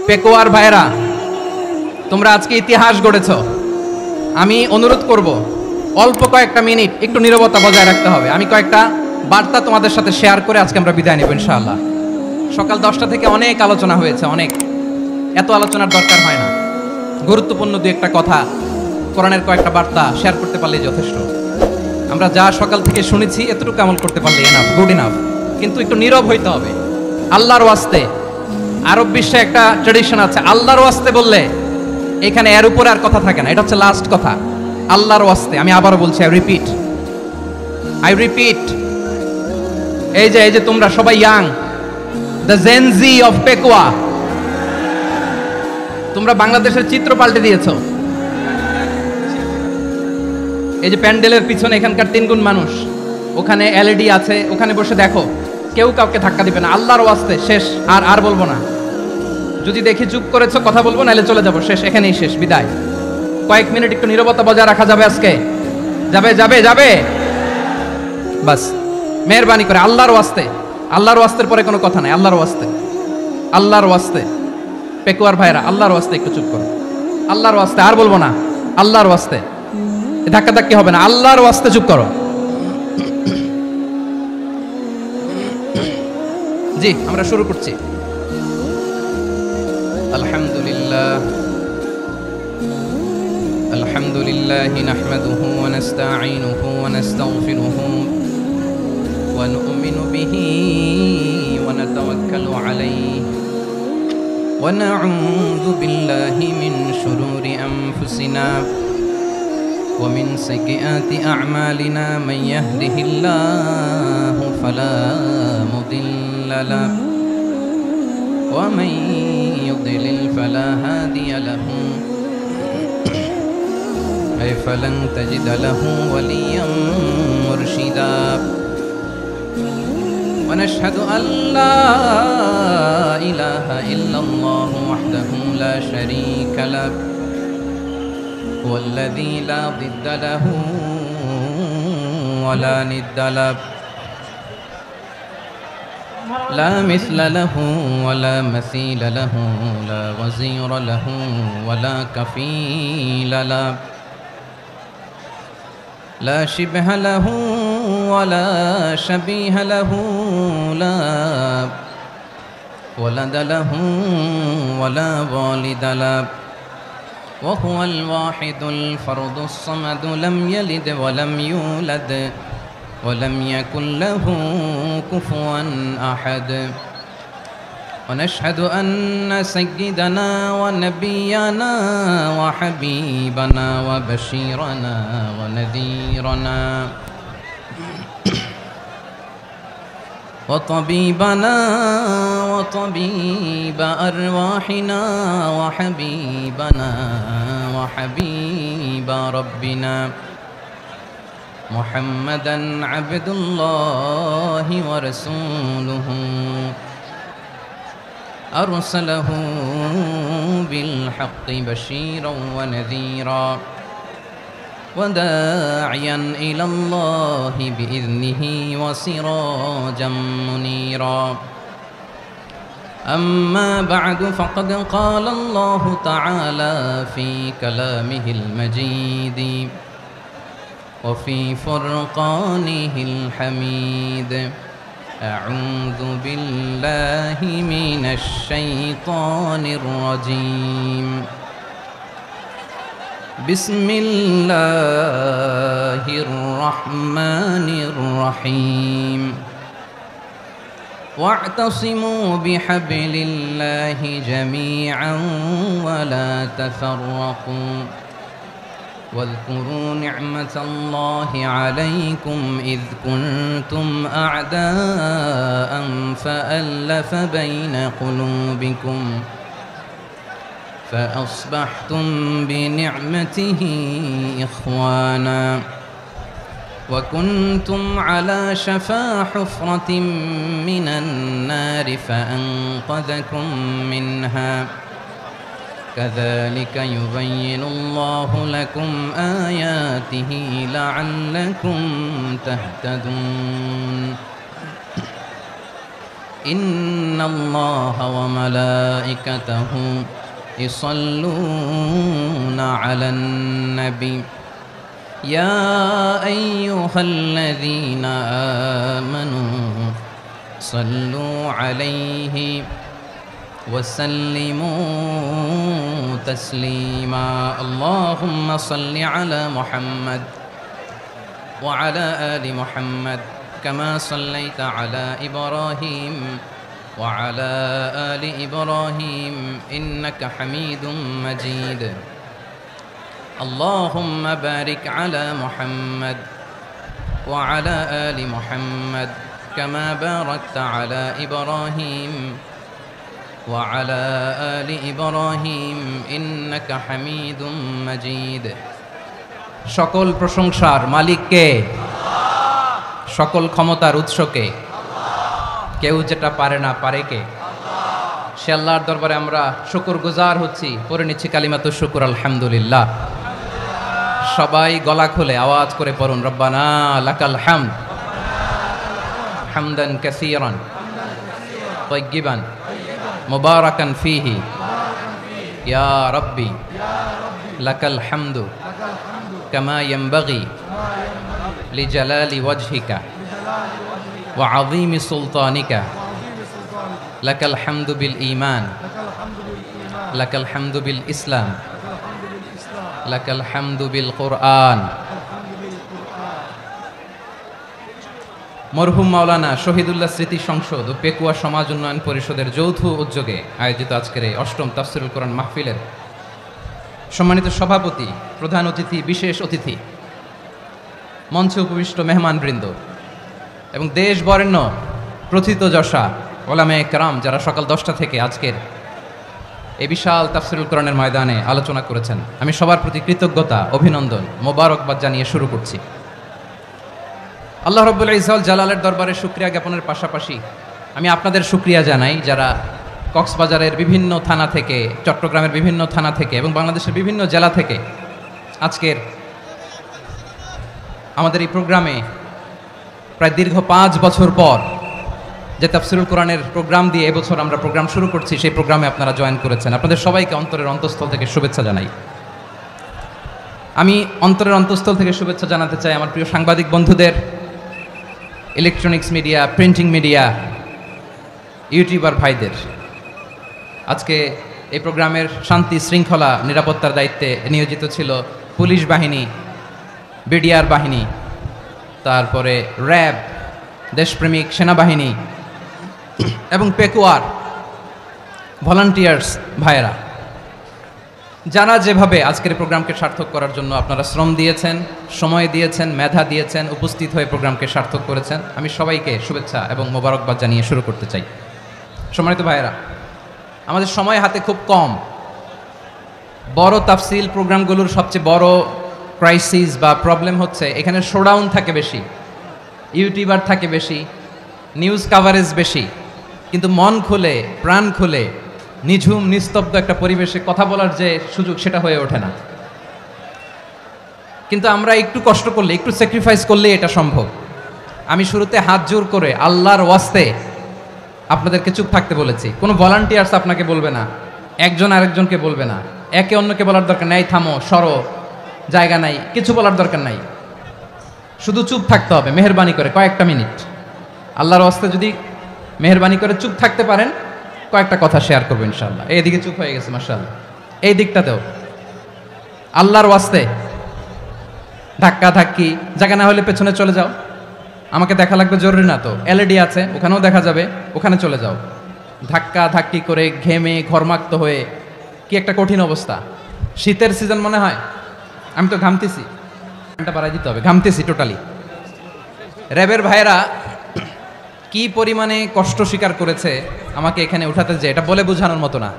পেকুয়ার ভাইরা, তোমরা আজকে ইতিহাস গড়েছ। আমি অনুরোধ করব অল্প কয়েকটা মিনিট একটু নীরবতা বজায় রাখতে হবে। আমি কয়েকটা বার্তা তোমাদের সাথে শেয়ার করে আজকে আমরা বিদায় নেব ইনশাআল্লাহ। সকাল 10টা থেকে অনেক আলোচনা হয়েছে, অনেক, এত আলোচনার দরকার হয় না। গুরুত্বপূর্ণ দু একটা কথা, কোরআনের কয়েকটা বার্তা শেয়ার করতে পারলেই যথেষ্ট। আমরা যা সকাল থেকে শুনেছি এতটুকু আমল করতে পারলে এনাফ, গুড ইনাফ। কিন্তু একটু নীরব হইতে হবে। আল্লাহর ওয়াস্তে, আরব বিশ্বে একটা ট্রেডিশন আছে, আল্লাহর ওয়াস্তে বললে এখানে এর উপরে আর কথা থাকে না। এটা হচ্ছে লাস্ট কথা, আল্লাহর ওয়াস্তে। আমি আবারও বলছি, আই রিপিট, এই যে তোমরা সবাই young, the Gen Z of Pekua, তোমরা বাংলাদেশের চিত্র পাল্টে দিয়েছো। এই যে প্যান্ডেলের পিছনে এখানকার 3 গুণ মানুষ, ওখানে এলইডি আছে, ওখানে বসে দেখো, কেউ কাউকে ধাক্কা দিবে না। আল্লাহর ওয়াস্তে শেষ, আর বলবো না। যদি দেখি চুপ করেছো, কথা বলবো, নাহলে চলে যাবো, শেষ, এখানেই শেষ, বিদায়। কয়েক মিনিট একটু নীরবতা বজায় রাখা যাবে আজকে? যাবে বাস, মেহেরবানি করে আল্লাহর ওয়াস্তে। আল্লাহর ওয়াস্তের পরে কোনো কথা নাই, আল্লাহর ওয়াস্তে। পেকুয়ার ভাইরা, আল্লাহর ওয়াস্তে একটু চুপ করো, আল্লাহর ওয়াস্তে, আর বলবো না, আল্লাহর ওয়াস্তে। ধাক্কাধাক্কি হবে না, আল্লাহর ওয়াস্তে চুপ করো। জি, আমরা শুরু করছি। আলহামদুলিল্লাহ নাহমাদুহু ওয়া নাস্তাঈনুহু ওয়া নাস্তাগফিরুহু ওয়া নু'মিনু বিহি ওয়া নাতাওয়াক্কালু আলাইহি ওয়া না'উযু বিল্লাহি মিন শুরুরি আনফুসিনা ওয়া মিন সাইয়্যাতি আ'মালিনা মান ইয়াহদিহিল্লাহু ফালা মুদিল্লা লাহু ওয়া মান ইউদ্লিল ফালা হাদিয়া লাহু فلن تجد له وليا مرشدا ونشهد أن لا إله إلا الله وحده لا شريك له هو الذي لا ضد له ولا ند له لا مثل له ولا مثيل له لا وزير له ولا كفيل له لا شبه له ولا شبيه له لا ولد له ولا والد له وهو الواحد الفرد الصمد لم يلد ولم يولد ولم يكن له كفوا أحد ونشهد أن سيدنا ونبينا وحبيبنا وبشيرنا ونذيرنا وطبيبنا وطبيب أرواحنا وحبيبنا وحبيب ربنا محمدا عبد الله ورسوله أرسله بالحق بشيرا ونذيرا وداعيا إلى الله بإذنه وسراجا منيرا أما بعد فقد قال الله تعالى في كلامه المجيد وفي فرقانه الحميد أعوذ بالله من الشيطان الرجيم بسم الله الرحمن الرحيم واعتصموا بحبل الله جميعا ولا تفرقوا واذكروا نعمة الله عليكم إذ كنتم أعداء فألف بين قلوبكم فأصبحتم بنعمته إخوانا وكنتم على شفا حفرة من النار فأنقذكم منها كذلك يبين الله لكم آياته لعلكم تهتدون ইন্নাল্লাহা ওয়া মালাইকাতাহু ইউসাল্লুনা আলান নবী ইয়া আইয়ুহাল্লাযীনা আমানু সাল্লু আলাইহি وسلموا تسليما اللهم صل على محمد وعلى آل محمد كما صليت على إبراهيم وعلى آل إبراهيم إنك حميد مجيد اللهم بارك على محمد وعلى آل محمد كما باركت على إبراهيم وعلى آل إبراهيم إنك حميد مجيد সকল প্রশংসার মালিক কে? সকল ক্ষমতার উৎস কে? কেউ যেটা পারে না, পারে কে? সে আল্লাহর দরবারে আমরা শুকরগুজার হচ্ছি, পড়ে নিচ্ছি কালিমাতুশ শুকর আলহামদুলিল্লাহ। সবাই গলা খুলে আওয়াজ করে পড়ুন, রব্বানা লাকাল হামদ হামদান কাসীরান তাইয়্যিবান মুবারাকান ফীহি ইয়া রাব্বি লাকাল হামদু কামা ইয়ানবাগি লিজালালি ওয়াজহিকা ওয়া আযীমি সুলতানিকা লাকাল হামদু বিল ঈমান লাকাল হামদু বিল ইসলাম লাকাল হামদু বিল কুরআন। মরহুম মাওলানা শহীদুল্লাহ স্মৃতি সংসদ ও পেকুয়া সমাজ উন্নয়ন পরিষদের যৌথ উদ্যোগে আয়োজিত আজকের এই অষ্টম তাফসীরুল কোরআন মাহফিলের সম্মানিত সভাপতি, প্রধান অতিথি, বিশেষ অতিথি, মঞ্চে উপবিষ্ট মেহমানবৃন্দ এবং দেশ বরেণ্য প্রথিতযশা ওলামায়ে কেরাম যারা সকাল 10টা থেকে আজকের এই বিশাল তাফসীরুল কোরআনের ময়দানে আলোচনা করেছেন, আমি সবার প্রতি কৃতজ্ঞতা, অভিনন্দন, মোবারকবাদ জানিয়ে শুরু করছি। আল্লাহ রাব্বুল ইজ্জত জালালের দরবারে শুকরিয়া জ্ঞাপনের পাশাপাশি আমি আপনাদের শুকরিয়া জানাই যারা কক্সবাজারের বিভিন্ন থানা থেকে, চট্টগ্রামের বিভিন্ন থানা থেকে এবং বাংলাদেশের বিভিন্ন জেলা থেকে আজকের আমাদের এই প্রোগ্রামে প্রায় দীর্ঘ 5 বছর পর যে তাফসীরুল কোরআনের প্রোগ্রাম দিয়ে এবছর আমরা প্রোগ্রাম শুরু করছি, সেই প্রোগ্রামে আপনারা জয়েন করেছেন। আপনাদের সবাইকে অন্তরের অন্তঃস্থল থেকে শুভেচ্ছা জানাই। আমি অন্তরের অন্তঃস্থল থেকে শুভেচ্ছা জানাতে চাই আমার প্রিয় সাংবাদিক বন্ধুদের, electronics media, printing media, YouTuber ভাইদের। আজকে এই প্রোগ্রামের শান্তি শৃঙ্খলা নিরাপত্তার দায়িত্বে নিয়োজিত ছিল পুলিশ বাহিনী, বিডিআর বাহিনী, তারপরে র্যাব, দেশপ্রেমিক সেনাবাহিনী এবং পেকুয়ার ভলান্টিয়ার্স ভাইয়েরা, যারা যেভাবে আজকের প্রোগ্রামকে সার্থক করার জন্য আপনারা শ্রম দিয়েছেন, সময় দিয়েছেন, মেধা দিয়েছেন, উপস্থিত হয়ে প্রোগ্রামকে সার্থক করেছেন, আমি সবাইকে শুভেচ্ছা এবং মোবারকবাদ জানিয়ে শুরু করতে চাই। সম্মানিত ভাইয়েরা, আমাদের সময় হাতে খুব কম। বড় তাফসীল প্রোগ্রামগুলোর সবচেয়ে বড় ক্রাইসিস বা প্রবলেম হচ্ছে এখানে শোডাউন থাকে বেশি, ইউটিউবার থাকে বেশি, নিউজ কাভারেজ বেশি, কিন্তু মন খুলে, প্রাণ খুলে, নিঝুম নিস্তব্ধ একটা পরিবেশে কথা বলার যে সুযোগ, সেটা হয়ে ওঠে না। কিন্তু আমরা একটু কষ্ট করলে, একটু স্যাক্রিফাইস করলে এটা সম্ভব। আমি শুরুতে হাত জোর করে আল্লাহর ওয়াস্তে আপনাদেরকে চুপ থাকতে বলেছি। কোনো ভলান্টিয়ার্স আপনাকে বলবে না, একজন আরেকজনকে বলবে না, একে অন্যকে বলার দরকার নাই, থামো, সরো, জায়গা নাই, কিছু বলার দরকার নাই, শুধু চুপ থাকতে হবে মেহেরবানি করে কয়েকটা মিনিট। আল্লাহর ওয়াস্তে যদি মেহেরবানি করে চুপ থাকতে পারেন, কয়েকটা কথা শেয়ার করবো ইনশাআল্লাহ। এইদিকে চুপ হয়ে গেছে মাশাআল্লাহ, এই দিকটাতেও আল্লাহর ওয়াস্তে ধাক্কা ধাক্কি, জায়গা না হলে পেছনে চলে যাও, আমাকে দেখা লাগবে জরুরি না তো, এলইডি আছে ওখানেও দেখা যাবে, ওখানে চলে যাও। ধাক্কা ধাক্কি করে ঘেমে ঘর্মাক্ত হয়ে কি একটা কঠিন অবস্থা। শীতের সিজন মনে হয়, আমি তো ঘামতেছি, বাড়াই দিতে হবে, ঘামতেছি টোটালি। র্যাবের ভাইয়েরা কি পরিমাণে কষ্ট স্বীকার করেছে আমাকে এখানে উঠাতে, যে এটা বলে বোঝানোর মতো না।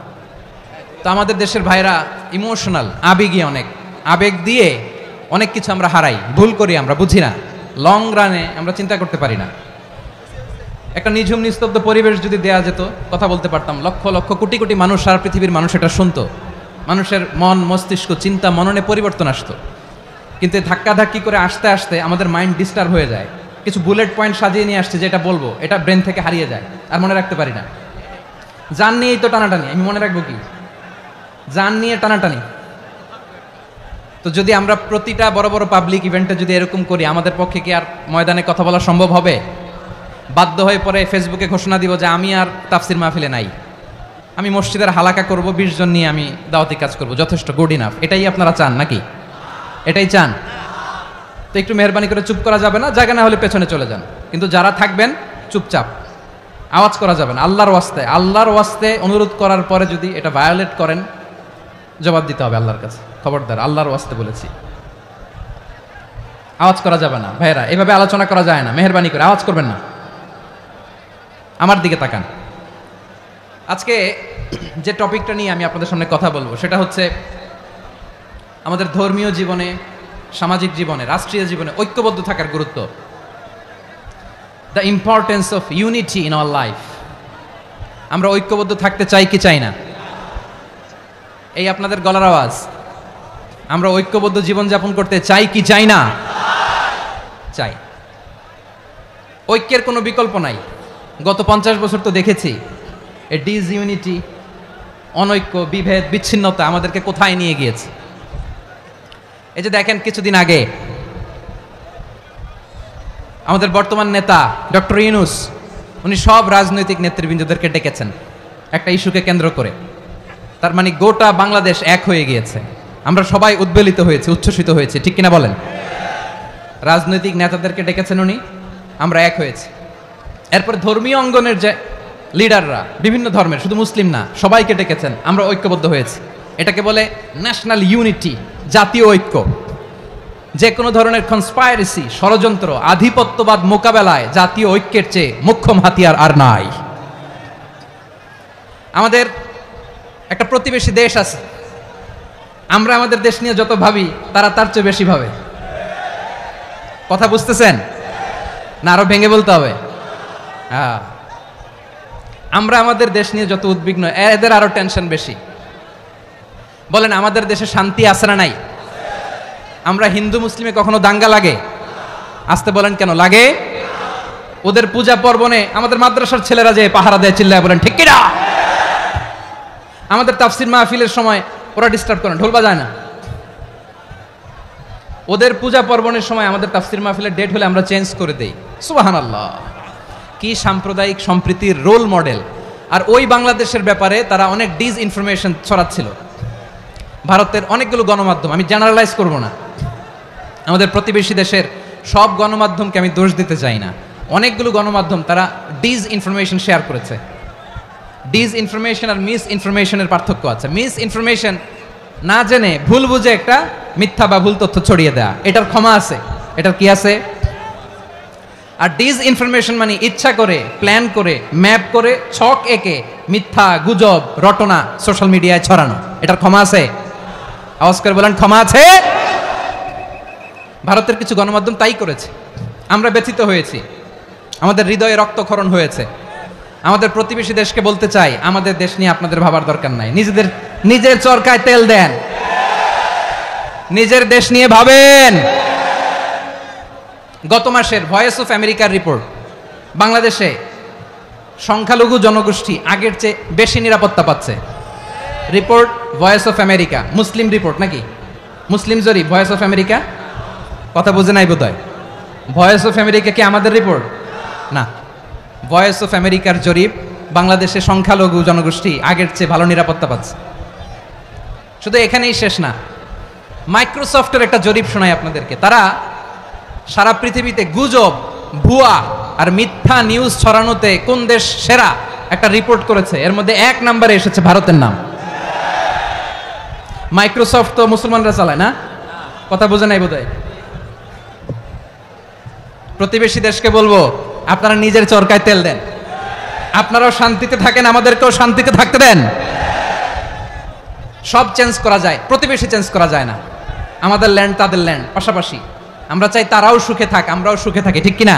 তো আমাদের দেশের ভাইরা ইমোশনাল, আবেগী, অনেক আবেগ দিয়ে অনেক কিছু আমরা হারাই, ভুল করি, আমরা বুঝি না, লং রানে আমরা চিন্তা করতে পারি না। একটা নিঝুম নিস্তব্ধ পরিবেশ যদি দেয়া যেত, কথা বলতে পারতাম, লক্ষ লক্ষ কোটি কোটি মানুষ, সারা পৃথিবীর মানুষ এটা শুনতো, মানুষের মন মস্তিষ্ক চিন্তা মননে পরিবর্তন আসতো। কিন্তু ধাক্কা ধাক্কি করে আসতে আসতে আমাদের মাইন্ড ডিস্টার্ব হয়ে যায়, কিছু বুলেট পয়েন্ট সাজিয়ে নিয়ে আসছে, যেটা বলবো এটা ব্রেন থেকে হারিয়ে যায়, আর মনে রাখতে পারি না। জান নিয়েই তো টানাটানি, আমি মনে রাখবো কি? জান নিয়ে টানাটানি। তো যদি আমরা প্রতিটা বড় বড় পাবলিক ইভেন্টে যদি এরকম করি, আমাদের পক্ষে কি আর ময়দানে কথা বলা সম্ভব হবে? বাধ্য হয়ে পরে ফেসবুকে ঘোষণা দিব যে আমি আর তাফসির মাহফিলে নাই, আমি মসজিদের হালাকা করব, 20 জন নিয়ে আমি দাওয়াতি কাজ করব, যথেষ্ট, গুড ইনাফ। এটাই আপনারা চান নাকি? এটাই চান? তো একটু মেহরবানি করে চুপ করা যাবে না? জায়গা না হলে পেছনে চলে যান, কিন্তু যারা থাকবেন চুপচাপ, আওয়াজ করা যাবে না। আল্লাহর ওয়াস্তে, আল্লাহর ওয়াস্তে অনুরোধ করার পরে যদি এটা ভায়োলেট করেন, জবাব দিতে হবে আল্লাহর কাছে। খবরদার, আল্লাহর ওয়াস্তে বলেছি, আওয়াজ করা যাবে না। ভাইরা, এভাবে আলোচনা করা যায় না, মেহরবানি করে আওয়াজ করবেন না। আমার দিকে তাকান। আজকে যে টপিকটা নিয়ে আমি আপনাদের সামনে কথা বলবো সেটা হচ্ছে আমাদের ধর্মীয় জীবনে, সামাজিক জীবনে, রাষ্ট্রীয় জীবনে ঐক্যবদ্ধ থাকার গুরুত্ব। The importance of unity in our life. আমরা ঐক্যবদ্ধ থাকতে চাই কি চাই না? এই আপনাদের গলার আওয়াজ। আমরা ঐক্যবদ্ধ জীবনযাপন করতে চাই কি চাই না? চাই। ঐক্যের কোনো বিকল্প নাই। গত 50 বছর তো দেখেছি এ ডিসইউনিটি, অনৈক্য, বিভেদ, বিচ্ছিন্নতা আমাদেরকে কোথায় নিয়ে গিয়েছে। এই যে দেখেন, কিছুদিন আগে আমাদের বর্তমান নেতা ডক্টর ইউনূস, উনি সব রাজনৈতিক নেতৃবৃন্দদেরকে ডেকেছেন একটা ইস্যুকে কেন্দ্র করে। তার মানে গোটা বাংলাদেশ এক হয়ে গিয়েছে। আমরা সবাই উদ্বেলিত হয়েছে, উচ্ছ্বসিত হয়েছে, ঠিক কিনা বলেন? রাজনৈতিক নেতাদেরকে ডেকেছেন উনি, আমরা এক হয়েছি। এরপর ধর্মীয় অঙ্গনের যে লিডাররা, বিভিন্ন ধর্মের, শুধু মুসলিম না, সবাইকে ডেকেছেন, আমরা ঐক্যবদ্ধ হয়েছি। এটাকে বলে ন্যাশনাল ইউনিটি, জাতীয় ঐক্য। যে কোনো ধরনের কনস্পাইরেসি, ষড়যন্ত্র, আধিপত্যবাদ মোকাবেলায় জাতীয় ঐক্যের চেয়ে মোক্ষম হাতিয়ার আর নাই। আমাদের একটা প্রতিবেশী দেশ আছে, আমরা আমাদের দেশ নিয়ে যত ভাবি তারা তার চেয়ে বেশি ভাবে। কথা বুঝতেছেন না? আরো ভেঙে বলতে হবে। হ্যাঁ, আমরা আমাদের দেশ নিয়ে যত উদ্বিগ্ন, এদের আরো টেনশন বেশি। বলেন, আমাদের দেশে শান্তি আছে না নাই? আমরা হিন্দু মুসলিমে কখনো দাঙ্গা লাগে? আসতে বলেন, কেন লাগে? ওদের পূজা পার্বণে আমাদের মাদ্রাসার ছেলেরা যে পাহারা দেয়, চিল্লায় বলেন ঠিক কিনা? আমাদের তাফসির মাহফিলের সময় ওরা ডিস্টার্ব করে, ঢোল বাজায় না। ওদের পূজা পার্বণের সময় আমাদের তাফসির মাহফিলের ডেট হলে আমরা চেঞ্জ করে দেই। সুবহানাল্লাহ, কি সাম্প্রদায়িক সম্প্রীতির রোল মডেল। আর ওই বাংলাদেশের ব্যাপারে তারা অনেক ডিসইনফরমেশন ছড়াচ্ছিল। ভারতের অনেকগুলো গণমাধ্যম, আমি জেনারেলাইজ করব না, আমাদের প্রতিবেশী দেশের সব গণমাধ্যমকে আমি দোষ দিতে চাই না, অনেকগুলো গণমাধ্যম তারা ডিসইনফরমেশন শেয়ার করেছে। ডিসইনফরমেশন আর মিস ইনফরমেশনের পার্থক্য আছে। মিস ইনফরমেশন না জেনে ভুল বুঝে একটা মিথ্যা বা ভুল তথ্য ছড়িয়ে দেয়া, এটার ক্ষমা আছে, এটার কি আছে? আর ডিসইনফরমেশন মানে ইচ্ছা করে, প্ল্যান করে, ম্যাপ করে, ছক এঁকে মিথ্যা, গুজব, রটনা সোশ্যাল মিডিয়ায় ছড়ানো, এটার ক্ষমা আছে? আওয়াজ করে বলেন, ক্ষমা আছে? ভারতের কিছু গণমাধ্যম তাই করেছে। আমরা ব্যথিত হয়েছি, আমাদের হৃদয়ে রক্তক্ষরণ হয়েছে। আমাদের প্রতিবেশী দেশকে বলতে চাই, আমাদের দেশ নিয়ে আপনাদের ভাবার দরকার নাই, নিজের চরকায় তেল দেন, নিজের দেশ নিয়ে ভাবেন। গত মাসের ভয়েস অফ আমেরিকার রিপোর্ট, বাংলাদেশে সংখ্যালঘু জনগোষ্ঠী আগের চেয়ে বেশি নিরাপত্তা পাচ্ছে। Report voice of America, Muslim report নাকি? মুসলিম জরিপ, ভয়েস অফ আমেরিকা। কথা বুঝে নাই বোধহয়। ভয়েস অফ আমেরিকা কি আমাদের রিপোর্ট? না, ভয়েস অফ আমেরিকার জরিপ, বাংলাদেশে সংখ্যালঘু জনগোষ্ঠী আগের চেয়ে ভালো নিরাপত্তা পাচ্ছে। শুধু এখানেই শেষ না, মাইক্রোসফটের একটা জরিপ শোনায় আপনাদেরকে। তারা সারা পৃথিবীতে গুজব, ভুয়া আর মিথ্যা নিউজ ছড়ানোতে কোন দেশ সেরা একটা রিপোর্ট করেছে। এর মধ্যে 1 নম্বরে এসেছে ভারতের নাম। মাইক্রোসফট তো মুসলমানরা চালায় না? কথা বোঝে নাই বোধহয়। প্রতিবেশী দেশকে বলবো, আপনারা নিজের চরকায় তেল দেন, আপনারাও শান্তিতে থাকেন, আমাদেরকেও শান্তিতে থাকতে দেন। সব চেঞ্জ করা যায়, প্রতিবেশী চেঞ্জ করা যায় না। আমাদের ল্যান্ড তাদের ল্যান্ড, পাশাপাশি। আমরা চাই তারাও সুখে থাক, আমরাও সুখে থাকি, ঠিক কিনা?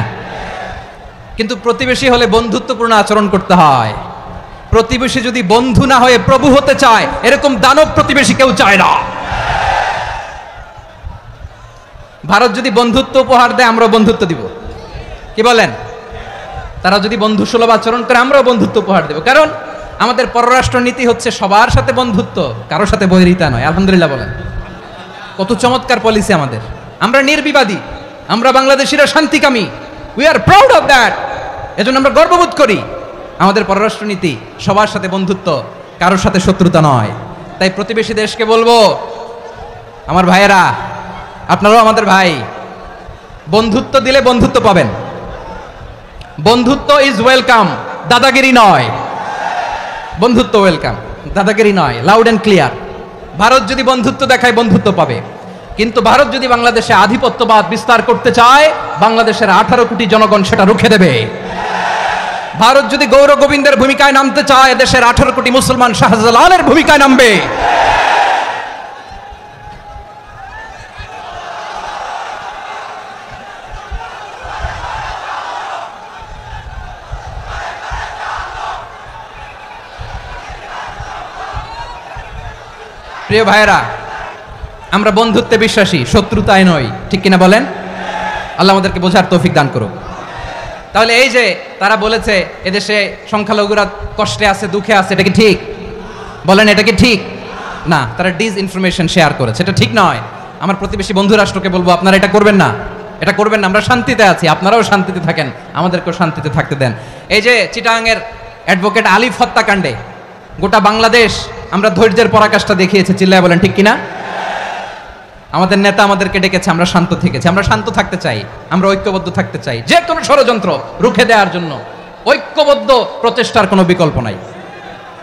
কিন্তু প্রতিবেশী হলে বন্ধুত্বপূর্ণ আচরণ করতে হয়। প্রতিবেশী যদি বন্ধু না হয়ে প্রভু হতে চায়, এরকম দানব প্রতিবেশী কেউ চায় না। ভারত যদি বন্ধুত্ব উপহার দেয়, আমরা বন্ধুত্ব দিব। কি বলেন? তারা যদি বন্ধু সুলভ আচরণ করে, আমরাও বন্ধুত্ব উপহার দেব। কারণ আমাদের পররাষ্ট্র নীতি হচ্ছে সবার সাথে বন্ধুত্ব, কারোর সাথে বৈরিতা নয়। আলহামদুলিল্লাহ বলেন, কত চমৎকার পলিসি আমাদের। আমরা নির্বিবাদী, আমরা বাংলাদেশিরা শান্তিকামী, we are proud of that. এজন্য আমরা গর্ববোধ করি। আমাদের পররাষ্ট্র নীতি সবার সাথে বন্ধুত্ব, কারোর সাথে শত্রুতা নয়। তাই প্রতিবেশী দেশকে বলবো, আমার ভাইয়েরা, আপনারাও আমাদের ভাই, বন্ধুত্ব দিলে বন্ধুত্ব পাবেন। বন্ধুত্ব ইজ ওয়েলকাম, দাদাগিরি নয়। বন্ধুত্ব ওয়েলকাম, দাদাগিরি নয়, লাউড এন্ড ক্লিয়ার। ভারত যদি বন্ধুত্ব দেখায়, বন্ধুত্ব পাবে। কিন্তু ভারত যদি বাংলাদেশে আধিপত্যবাদ বিস্তার করতে চায়, বাংলাদেশের 18 কোটি জনগণ সেটা রুখে দেবে। ভারত যদি গৌর গোবিন্দের ভূমিকায় নামতে চায়, দেশের 18 কোটি মুসলমান শাহজালালের ভূমিকায় নামবে। প্রিয় ভাইয়েরা, আমরা বন্ধুত্বে বিশ্বাসী, শত্রুতায় নই, ঠিক কিনা বলেন? আল্লাহ আমাদেরকে বোঝার তৌফিক দান করুক। তাহলে এই যে তারা বলেছে এদেশে সংখ্যালঘুরা কষ্টে আছে, দুঃখে আছে, এটা কি ঠিক? বলেন, এটা কি ঠিক? না, তারা ডিস ইনফরমেশন শেয়ার করেছে, এটা ঠিক নয়। আমার প্রতিবেশী বন্ধু রাষ্ট্রকে বলবো, আপনারা এটা করবেন না, এটা করবেন না। আমরা শান্তিতে আছি, আপনারাও শান্তিতে থাকেন, আমাদেরকেও শান্তিতে থাকতে দেন। এই যে চিটাগাংয়ের অ্যাডভোকেট আলিফ হত্যাকাণ্ডে গোটা বাংলাদেশ আমরা ধৈর্যের পরাকাষ্ঠা দেখিয়েছে, চিল্লায় বলেন ঠিক কিনা? আমাদের নেতা আমাদেরকে ডেকেছে, আমরা শান্ত থেকেছি। আমরা শান্ত থাকতে চাই, আমরা ঐক্যবদ্ধ থাকতে চাই। যে কোনো ষড়যন্ত্র রুখে দেওয়ার জন্য ঐক্যবদ্ধ প্রচেষ্টার কোনো বিকল্প নাই।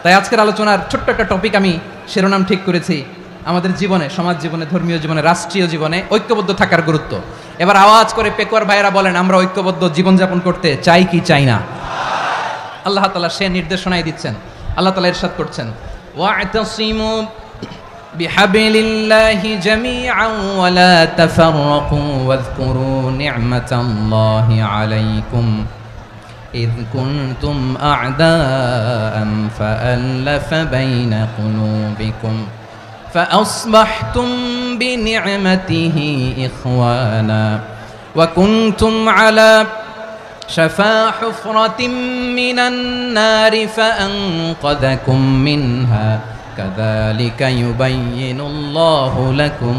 তাই আজকের আলোচনার ছোট্ট একটা টপিক আমি শিরোনাম ঠিক করেছি, আমাদের জীবনে, সমাজ জীবনে, ধর্মীয় জীবনে, রাষ্ট্রীয় জীবনে ঐক্যবদ্ধ থাকার গুরুত্ব। এবার আওয়াজ করে পেকুয়ার ভাইয়েরা বলেন, আমরা ঐক্যবদ্ধ জীবনযাপন করতে চাই কি চাই না? আল্লাহ তাআলা সে নির্দেশনাই দিচ্ছেন। আল্লাহ তাআলা ইরশাদ করছেন, ওয়া'তাসিমু বিহাবিলিল্লাহি জামিআন ওয়া লা তাফাররাকু ওয়াযকুরু নি'মাতাল্লাহি আলাইকুম إذ كنتم أعداء فألف بين قلوبكم فأصبحتم بنعمته إخوانا وكنتم على شفا حفرة من النار فأنقذكم منها كذلك يبين الله لكم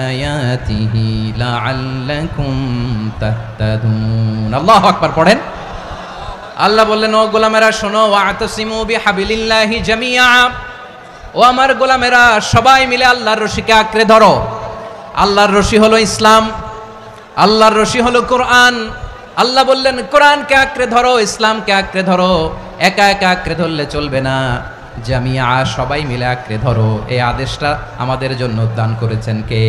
آياته لعلكم تهتدون الله أكبر পড়েন আল্লাহ বললেন ও গোলামেরা শোনো ওয়াতাসিমু বিহাবিলিল্লাহি জামিআ ও আমার গোলামেরা সবাই মিলে আল্লাহর রশিকে আঁকড়ে ধরো আল্লাহর রশি হলো ইসলাম আল্লাহর রশি হলো কোরআন আল্লাহ বললেন কোরআনকে আঁকড়ে ধরো ইসলামকে আঁকড়ে ধরো একা একা আঁকড়ে ধরলে চলবে না জামিআ সবাই মিলে আঁকড়ে ধরো এই আদেশটা আমাদের জন্য দান করেছেন কে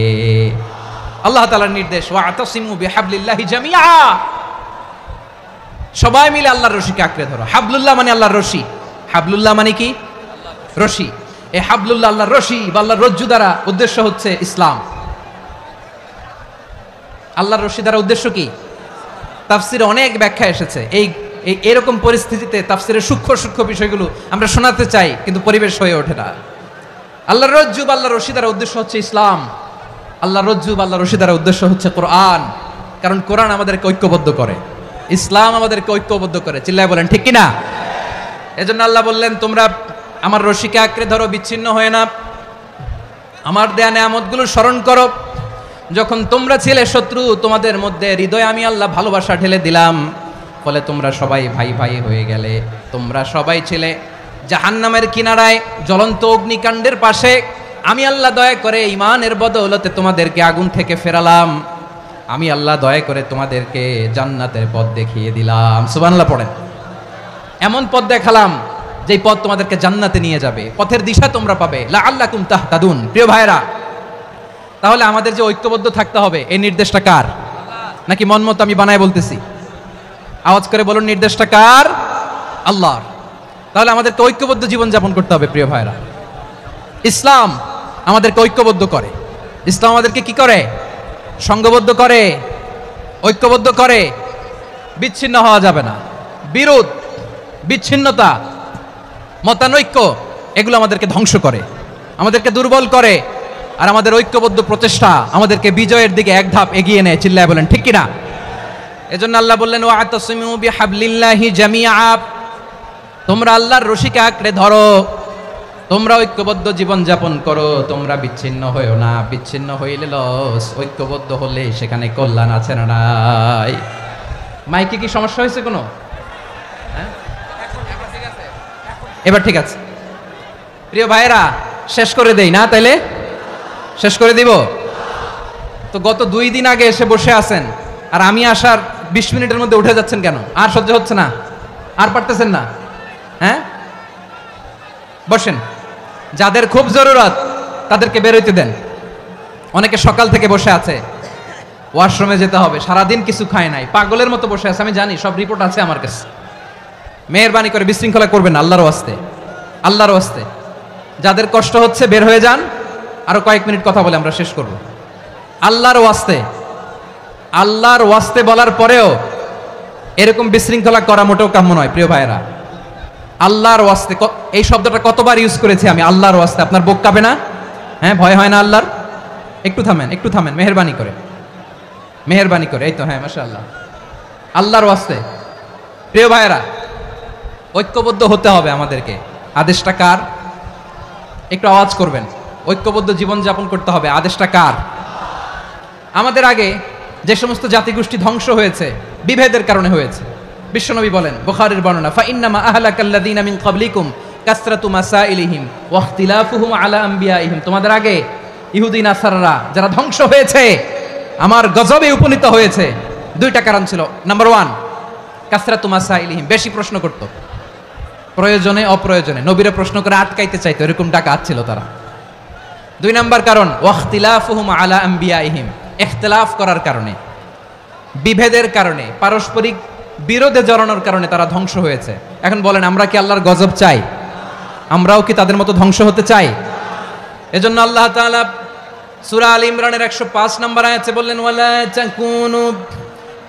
আল্লাহ তাআলার নির্দেশ ওয়াতাসিমু বিহাবলিল্লাহি জামিআ সবাই মিলে আল্লাহর রশিকে আঁকড়ে ধরো হাবলুল্লাহ মানে আল্লাহর রশি হাবলুল্লাহ মানে কি রশি এই হাবলুল্লাহ আল্লাহর রশি বা আল্লাহর রজ্জু দ্বারা উদ্দেশ্য হচ্ছে ইসলাম আল্লাহর রশি দ্বারা উদ্দেশ্য কি তাফসিরে অনেক ব্যাখ্যা এসেছে এই এরকম পরিস্থিতিতে তাফসিরের সূক্ষ্ম সূক্ষ্ম বিষয়গুলো আমরা শোনাতে চাই কিন্তু পরিবেশ হয়ে ওঠে না আল্লাহর রজ্জু বা আল্লাহর রশি দ্বারা উদ্দেশ্য হচ্ছে ইসলাম আল্লাহর রজ্জু বা আল্লাহর রশি দ্বারা উদ্দেশ্য হচ্ছে কোরআন কারণ কোরআন আমাদেরকে ঐক্যবদ্ধ করে ইসলাম আমাদেরকে ঐক্যবদ্ধ করে চিল্লায় বলেন ঠিক কিনা এজন্য আল্লাহ বললেন তোমরা আমার রশিকে আঁকড়ে ধরো বিচ্ছিন্ন হয়ে না আমার দেয়া নেয়ামতগুলো স্মরণ করো যখন তোমরা ছিলে শত্রু তোমাদের মধ্যে হৃদয়ে আমি আল্লাহ ভালোবাসা ঢেলে দিলাম ফলে তোমরা সবাই ভাই ভাই হয়ে গেলে তোমরা সবাই ছিলে জাহান্নামের কিনারায় জ্বলন্ত অগ্নিকাণ্ডের পাশে আমি আল্লাহ দয়া করে ঈমানের বদৌলতে তোমাদেরকে আগুন থেকে ফেরালাম আমি আল্লাহ দয়া করে তোমাদেরকে জান্নাতের পথ দেখিয়ে দিলাম সুবহানাল্লাহ পড়েন এমন পথ দেখালাম যেই পথ তোমাদেরকে জান্নাতে নিয়ে যাবে পথের দিশা তোমরা পাবে লাআল্লাকুম তাহতাদুন প্রিয় ভাইরা তাহলে আমাদের যে ঐক্যবদ্ধ থাকতে হবে এই নির্দেশটা কার নাকি মন মতো আমি বানায় বলতেছি আওয়াজ করে বলুন নির্দেশটা কার আল্লাহর তাহলে আমাদেরকে ঐক্যবদ্ধ জীবন যাপন করতে হবে প্রিয় ভাইরা ইসলাম আমাদেরকে ঐক্যবদ্ধ করে ইসলাম আমাদেরকে কি করে সংঘবদ্ধ করে ঐক্যবদ্ধ করে বিচ্ছিন্ন হওয়া যাবে না বিরোধ বিচ্ছিন্নতা মতানৈক্য এগুলো আমাদেরকে ধ্বংস করে আমাদেরকে দুর্বল করে আর আমাদের ঐক্যবদ্ধ প্রচেষ্টা আমাদেরকে বিজয়ের দিকে এক ধাপ এগিয়ে নেয় চিল্লায় বলেন ঠিক কিনা এজন্য আল্লাহ বললেন ওয়াতাসিমু বিহাবলিল্লাহি জামিআ, তোমরা আল্লাহর রশিকে আঁকড়ে ধরো, তোমরা ঐক্যবদ্ধ জীবন যাপন করো, তোমরা বিচ্ছিন্ন হইও না। বিচ্ছিন্ন হইলে লস, ঐক্যবদ্ধ হলে সেখানে কল্যাণ আছে না নাই? মাইকে কি সমস্যা হয়েছে কোনো? এবার ঠিক আছে প্রিয় ভাইরা, শেষ করে দেই না? তাইলে শেষ করে দিব তো। গত 2 দিন আগে এসে বসে আছেন, আর আমি আসার 20 মিনিটের মধ্যে উঠে যাচ্ছেন কেন? আর সহ্য হচ্ছে না? আর পারতেছেন না? হ্যাঁ, বসেন। যাদের খুব জরুরত তাদেরকে বেরোইতে দেন। অনেকে সকাল থেকে বসে আছে, ওয়াশরুমে যেতে হবে, সারাদিন কিছু খায় নাই, পাগলের মতো বসে আছে। আমি জানি, সব রিপোর্ট আছে আমার কাছে। মেহেরবানি করে বিশৃঙ্খলা করবেন না, আল্লাহর ওয়াস্তে, আল্লাহর ওয়াস্তে। যাদের কষ্ট হচ্ছে বের হয়ে যান। আরো কয়েক মিনিট কথা বলে আমরা শেষ করব। আল্লাহর ওয়াস্তে, আল্লাহর ওয়াস্তে বলার পরেও এরকম বিশৃঙ্খলা করা মোটেও কাম্য নয় প্রিয় ভাইয়েরা। আল্লাহর ওয়াস্তে, এই শব্দটা কতবার ইউজ করেছি আমি, আল্লাহর ওয়াস্তে। আপনার বুক কাঁপে না? হ্যাঁ, ভয় হয় না আল্লাহর? একটু থামেন, একটু থামেন, মেহেরবানি করে, মেহেরবানি করে। এই তো, হ্যাঁ, মাশাআল্লাহ। আল্লাহর ওয়াস্তে প্রিয় ভাইয়েরা, ঐক্যবদ্ধ হতে হবে আমাদেরকে। আদেশটা কার? একটু আওয়াজ করবেন। ঐক্যবদ্ধ জীবন যাপন করতে হবে। আদেশটা কার? আমাদের আগে যে সমস্ত জাতিগোষ্ঠী ধ্বংস হয়েছে বিভেদের কারণে হয়েছে। বিশ্বনবী বলেন, বুখারীর বর্ণনা, ফাইন্নামা আহলাকাল্লাযীনা মিন ক্বাবলিকুম কাসরাতু মাসাইলিহিম ওয়া ইখতিলাফুহুম আলা আমবিয়াইহিম। তোমাদের আগে ইহুদি নাসারারা যারা ধ্বংস হয়েছে, আমার গজবে উপনীত হয়েছে, 2টা কারণ ছিল। নাম্বার 1, কাসরাতু মাসাইলিহিম, বেশি প্রশ্ন করত, প্রয়োজনে অপ্রয়োজনে নবীরা প্রশ্ন করে আটকাইতে চাইতো, এরকম ডাকাত ছিল তারা। 2 নাম্বার কারণ, ওয়া ইখতিলাফুহুম আলা আমবিয়াইহিম, ইখতিলাফ করার কারণে, বিভেদের কারণে, পারস্পরিক বিরোধে জড়ানোর কারণে তারা ধ্বংস হয়েছে। এখন বলেন, আমরা কি আল্লাহর গজব চাই? আমরাও কি তাদের মতো ধ্বংস হতে চাই? এজন্য আল্লাহ তাআলা সূরা আল ইমরানের 105 নম্বর আয়াতে বললেন, ওয়ালা তাকুনু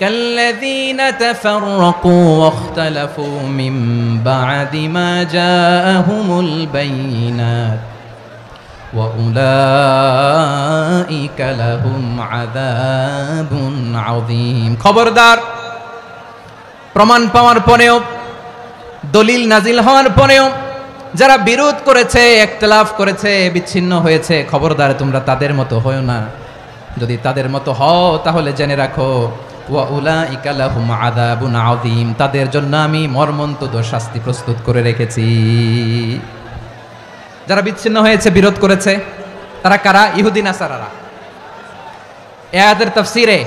কাল্লাযীনা তাফাররাকু ওয়াখতালাফু মিন বা'দি মা জাআহুমুল বাইয়িনাত ওয়া উলাইকা লাহুম আযাবুন আযীম। খবরদার, প্রমাণ পাওয়ার পরেও, দলিল নাজিল হওয়ার পরেও যারা বিরোধ করেছে, ইখতিলাফ করেছে, বিচ্ছিন্ন হয়েছে, খবরদার তোমরা তাদের মতো হয়ো না। যদি তাদের মতো হও তাহলে জেনে রাখো, ওয়া উলাইকা লাহুম আযাবুন আযীম, তাদের জন্য আমি মর্মন্তুদ শাস্তি প্রস্তুত করে রেখেছি। যারা বিচ্ছিন্ন হয়েছে, বিরোধ করেছে, তারা কারা? ইহুদি নাসারারা। এই আয়াতের তাফসীরে